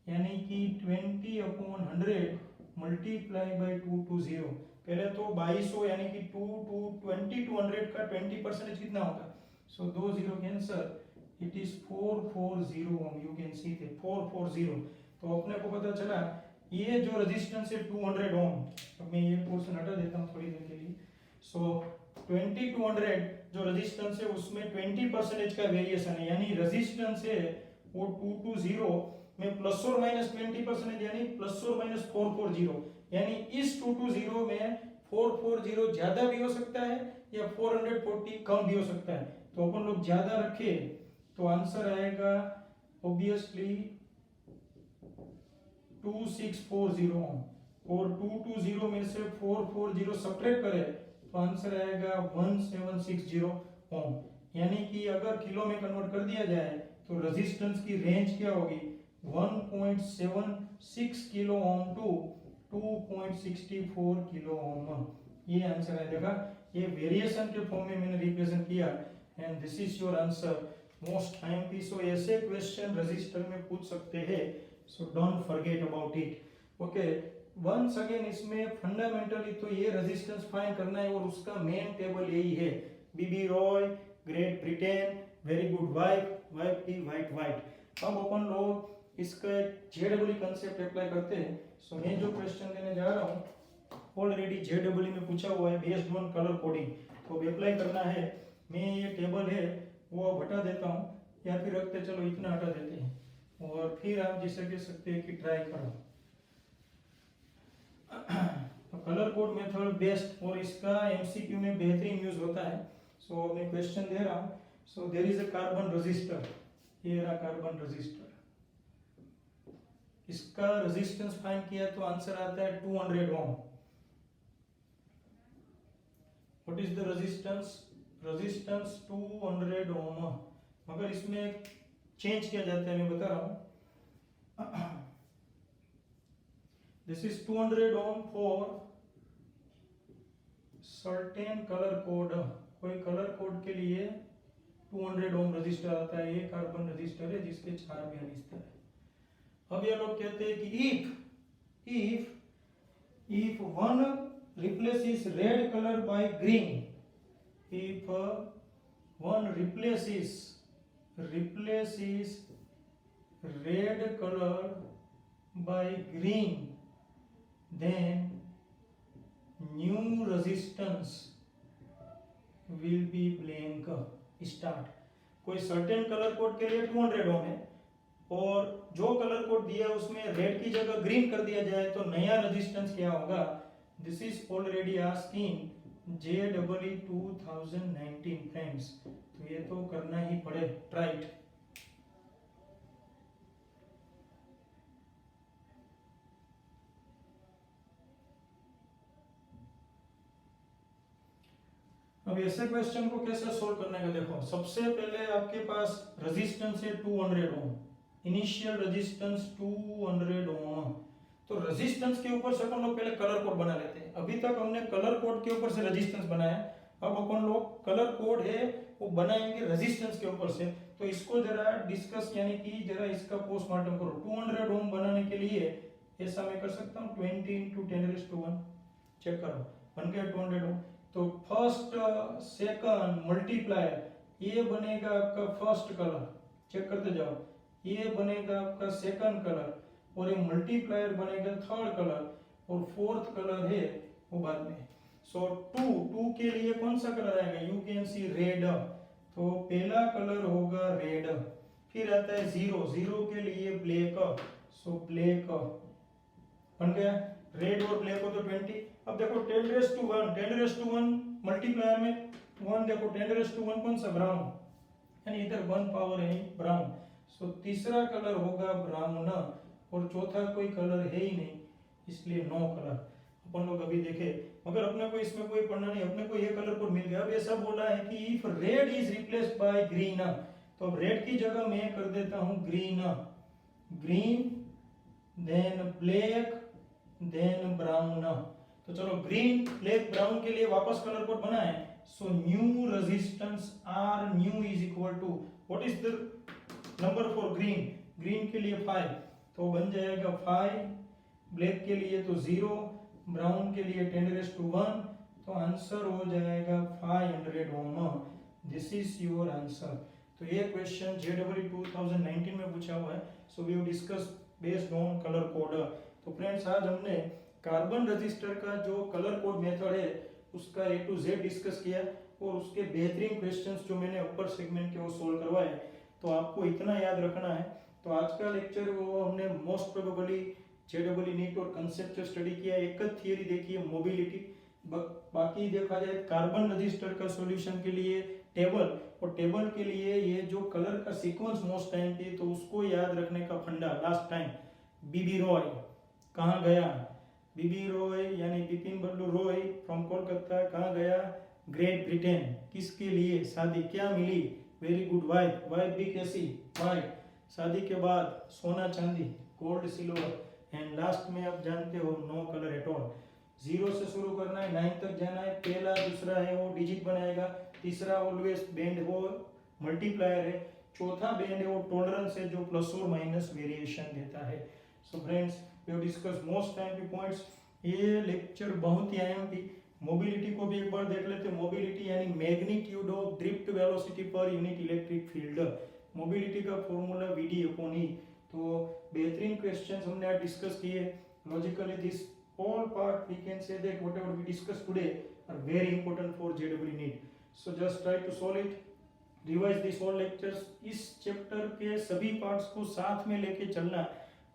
यानी कि 20/100 मल्टीप्लाई बाई 220, पहले तो 2200 यानी कि 2200 का 20% कितना होगा, so 2 0 cancel, it is 440 ohm, you can see the 440। तो अपने को पता चला ये जो रेजिस्टेंस है 200 ओम, अब मैं ये पोर्शन हटा देता हूँ थोड़ी देर के लिए। सो 2200 जो रेजिस्टेंस है उसमें 20% का वेरिएशन है, यानी रेजिस्टेंस है वो 220 में प्लस और माइनस 20% यानी प्लस और माइनस 440, यानी इस 220 में 440 ज्यादा भी हो सकता है या 440 कम भी हो सकता है। तो अपन लोग ज्यादा रखे तो आंसर आएगा ऑब्वियसली 2640 ओम, और 220 में से 440 सब्ट्रैक्ट करें तो आंसर आएगा 1760 ओम, यानी कि अगर किलो में कन्वर्ट कर दिया जाए तो रेजिस्टेंस की रेंज क्या होगी, 1.76 kilo ohm to 2.64 kilo ohm, ये आंसर है। देखा, ये वेरिएशन के फॉर्म में मैंने रिप्रेजेंट किया, and this is your answer. Most IMP, so ऐसे क्वेश्चन रजिस्टर में पूछ सकते हैं, so don't forget about it. Okay, once again इसमें फंडामेंटली तो ये रेजिस्टेंस फाइंड करना है और उसका मेन टेबल यही है, BB Roy, Great Britain, very good wife, wife की वाइट वाइट। अब अपन लोग इसका जेडब्ल्यू कंसेप्ट अप्लाई करते हैं। सो मैं जो क्वेश्चन देने जा रहा हूँ ऑलरेडी जेडब्ल्यू में पूछा हुआ है बेस्ड ऑन कलर कोडिंग, तो अप्लाई करना है। मैं ये टेबल है वो अब हटा देता हूँ, या फिर रखते चलो इतना हटा देते हैं, और फिर आप जिसे कह सकते हैं कि ट्राई करो। कलर कोड मेथड बेस्ट, और इसका एमसीक्यू में बेहतरीन यूज होता है। सो मैं क्वेश्चन दे रहा हूँ। So there is a carbon resistor, ये रहा कार्बन रजिस्टर, इसका रेजिस्टेंस फाइंड किया तो आंसर आता है 200 ohm. What is the resistance, resistance 200 ohm, मगर इसमें चेंज किया जाता है, मैं बता रहा हूँ। This is 200 ohm for certain colour code, कोई कलर कोड के लिए 200 ओम रजिस्टर आता है। ये कार्बन रजिस्टर है जिसके 4 बेन इस तरह। अब ये लोग कहते हैं कि if one replaces red color by green, if one replaces red color by green, then new resistance will be blank start। कोई सर्टेन कलर कोड के लिए 200 ओम है, और जो कलर कोड दिया उसमें रेड की जगह ग्रीन कर दिया जाए तो नया रेजिस्टेंस क्या होगा। This is already asking JEE 2019 friends, तो ये तो करना ही पड़े, राइट। अब ऐसे क्वेश्चन को कैसे सोल्व करने का, देखो सबसे पहले आपके पास रेजिस्टेंस है 200 ओम, इनिशियल रेजिस्टेंस 200 ओम, तो रेजिस्टेंस के ऊपर से अपन लोग पहले कलर कोड बना लेते हैं। अभी तक हमने कलर कोड के ऊपर से रेजिस्टेंस बनाया, अब अपन लोग कलर कोड है वो बनाएंगे रेजिस्टेंस के ऊपर से। तो इसको जरा डिस्कस, यानी कि जरा इसका पोस्टमार्टम करो। 200 ओम बनाने के लिए ऐसा मैं कर सकता हूँ 20 × 10⁻⁴ चेक करो, बन गया 200 ओम। तो फर्स्ट सेकंड मल्टीप्लायर, ये बनेगा आपका फर्स्ट कलर, चेक करते जाओ, ये बनेगा आपका सेकंड कलर, और ये मल्टीप्लायर बनेगा थर्ड कलर, और फोर्थ कलर है वो बाद में। सो 2 के लिए कौन सा कलर आएगा, यू कैन सी रेड, तो पहला कलर होगा रेड। फिर आता है 0 के लिए ब्लैक, सो ब्लैक बन गया। रेड और ब्लैक हो तो 20। अब देखो 10⁻⁴ मल्टीप्लायर में 1, देखो 10⁻⁴ कौन सा, ब्राउन, यानी इधर 1 पावर है ब्राउन। सो तीसरा कलर होगा ब्राउन, और चौथा कोई कलर है ही नहीं, इसलिए नो कलर। अपन लोग अभी देखे, मगर अपने को इसमें कोई पढ़ना नहीं, अपने को ये कलर कोड मिल गया। अब ऐसा बोला है कि if red is replaced by green, तो अब रेड की जगह मैं कर देता हूं green, then black, then brown. तो चलो ग्रीन, ब्लैक, ब्राउन के लिए वापस कलर कोड बना है। So new resistance R new is equal to, what is the number for green, green के लिए 5, तो बन जाएगा 5 ब्लैक के लिए तो 0, ब्राउन के लिए 10⁻⁴, तो आंसर हो जाएगा 500 ohm. This is your answer. तो ये क्वेश्चन JEE 2019 में पूछा हुआ है। So we discuss based on colour code. तो फ्रेंड्स आज हमने कार्बन रजिस्टर का जो कलर कोड मेथड है उसका A to Z डिस्कस किया और उसके बेहतरीन क्वेश्चंस जो मैंने अपर सेगमेंट के वो सोल्व करवाए। तो आपको इतना याद रखना है। तो आज का लेक्चर वो हमने मोस्ट प्रोबेबली JEE नीट और कंसेप्चुअल स्टडी किया। एक थियरी देखी है मोबिलिटी, बाकी देखा जाए कार्बन रजिस्टर का सॉल्यूशन के लिए टेबल, और टेबल के लिए ये जो कलर का सीक्वेंस मोस्ट टाइम पे, तो उसको याद रखने का फंडा लास्ट टाइम बीबी रॉय कहाँ गया, बीबी रॉय यानी बिपिन बल्लू रॉय फ्रॉम कोलकाता कहाँ गया, ग्रेट ब्रिटेन। किसके लिए शादी, क्या मिली, वेरी गुड वाइफ, वाइफ भी कैसी, वाइफ। शादी के बाद सोना चांदी, गोल्ड सिल्वर, एंड लास्ट में आप जानते हो नो कलर एट ऑल। 0 से शुरू करना है, 9 तक जाना है। पहला दूसरा है वो डिजिट बनाएगा, तीसरा ऑलवेज बैंड वो मल्टीप्लायर है, चौथा बैंड है वो टॉलरेंस है जो प्लस और माइनस वेरिएशन देता है। So friends we have discuss most time key points. ये लेक्चर बहुत ही आयाम की। मोबिलिटी को भी एक बार देख लेते हैं। मोबिलिटी यानी magnitude of drift velocity per unit electric field. Mobility का फॉर्मूला VD/E। तो बेहतरीन क्वेश्चंस हमने आज डिस्कस किए। Logically this all part we can say that whatever we discussed today are very important for JEE NEET. So just try to solve it, revise these all lectures। इस chapter के सभी parts को साथ में लेके चलना।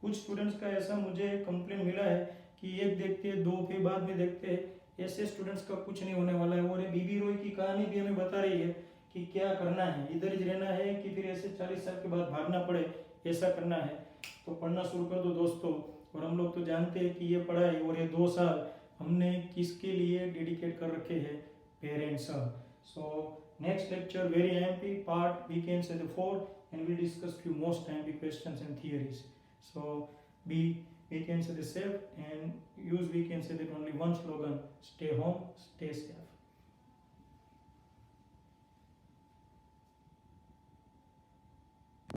कुछ स्टूडेंट्स का ऐसा मुझे कंप्लेन मिला है कि एक देखते हैं 2 फिर बाद में देखते हैं। ऐसे स्टूडेंट्स का कुछ नहीं होने वाला है। और ये बीबी रॉय की कहानी भी हमें बता रही है कि क्या करना है, इधर ही रहना है कि फिर ऐसे 40 साल के बाद भागना पड़े, ऐसा करना है। तो पढ़ना शुरू कर दो दोस्तों। और हम लोग तो जानते हैं कि ये पढ़ाई और ये 2 साल हमने किसके लिए डेडिकेट कर रखे हैं, parents. So next lecture very IMP part we can say the 4 and we'll discuss few most timely questions and theories. So we can say the safe and use we can say that only one slogan: stay home, stay safe.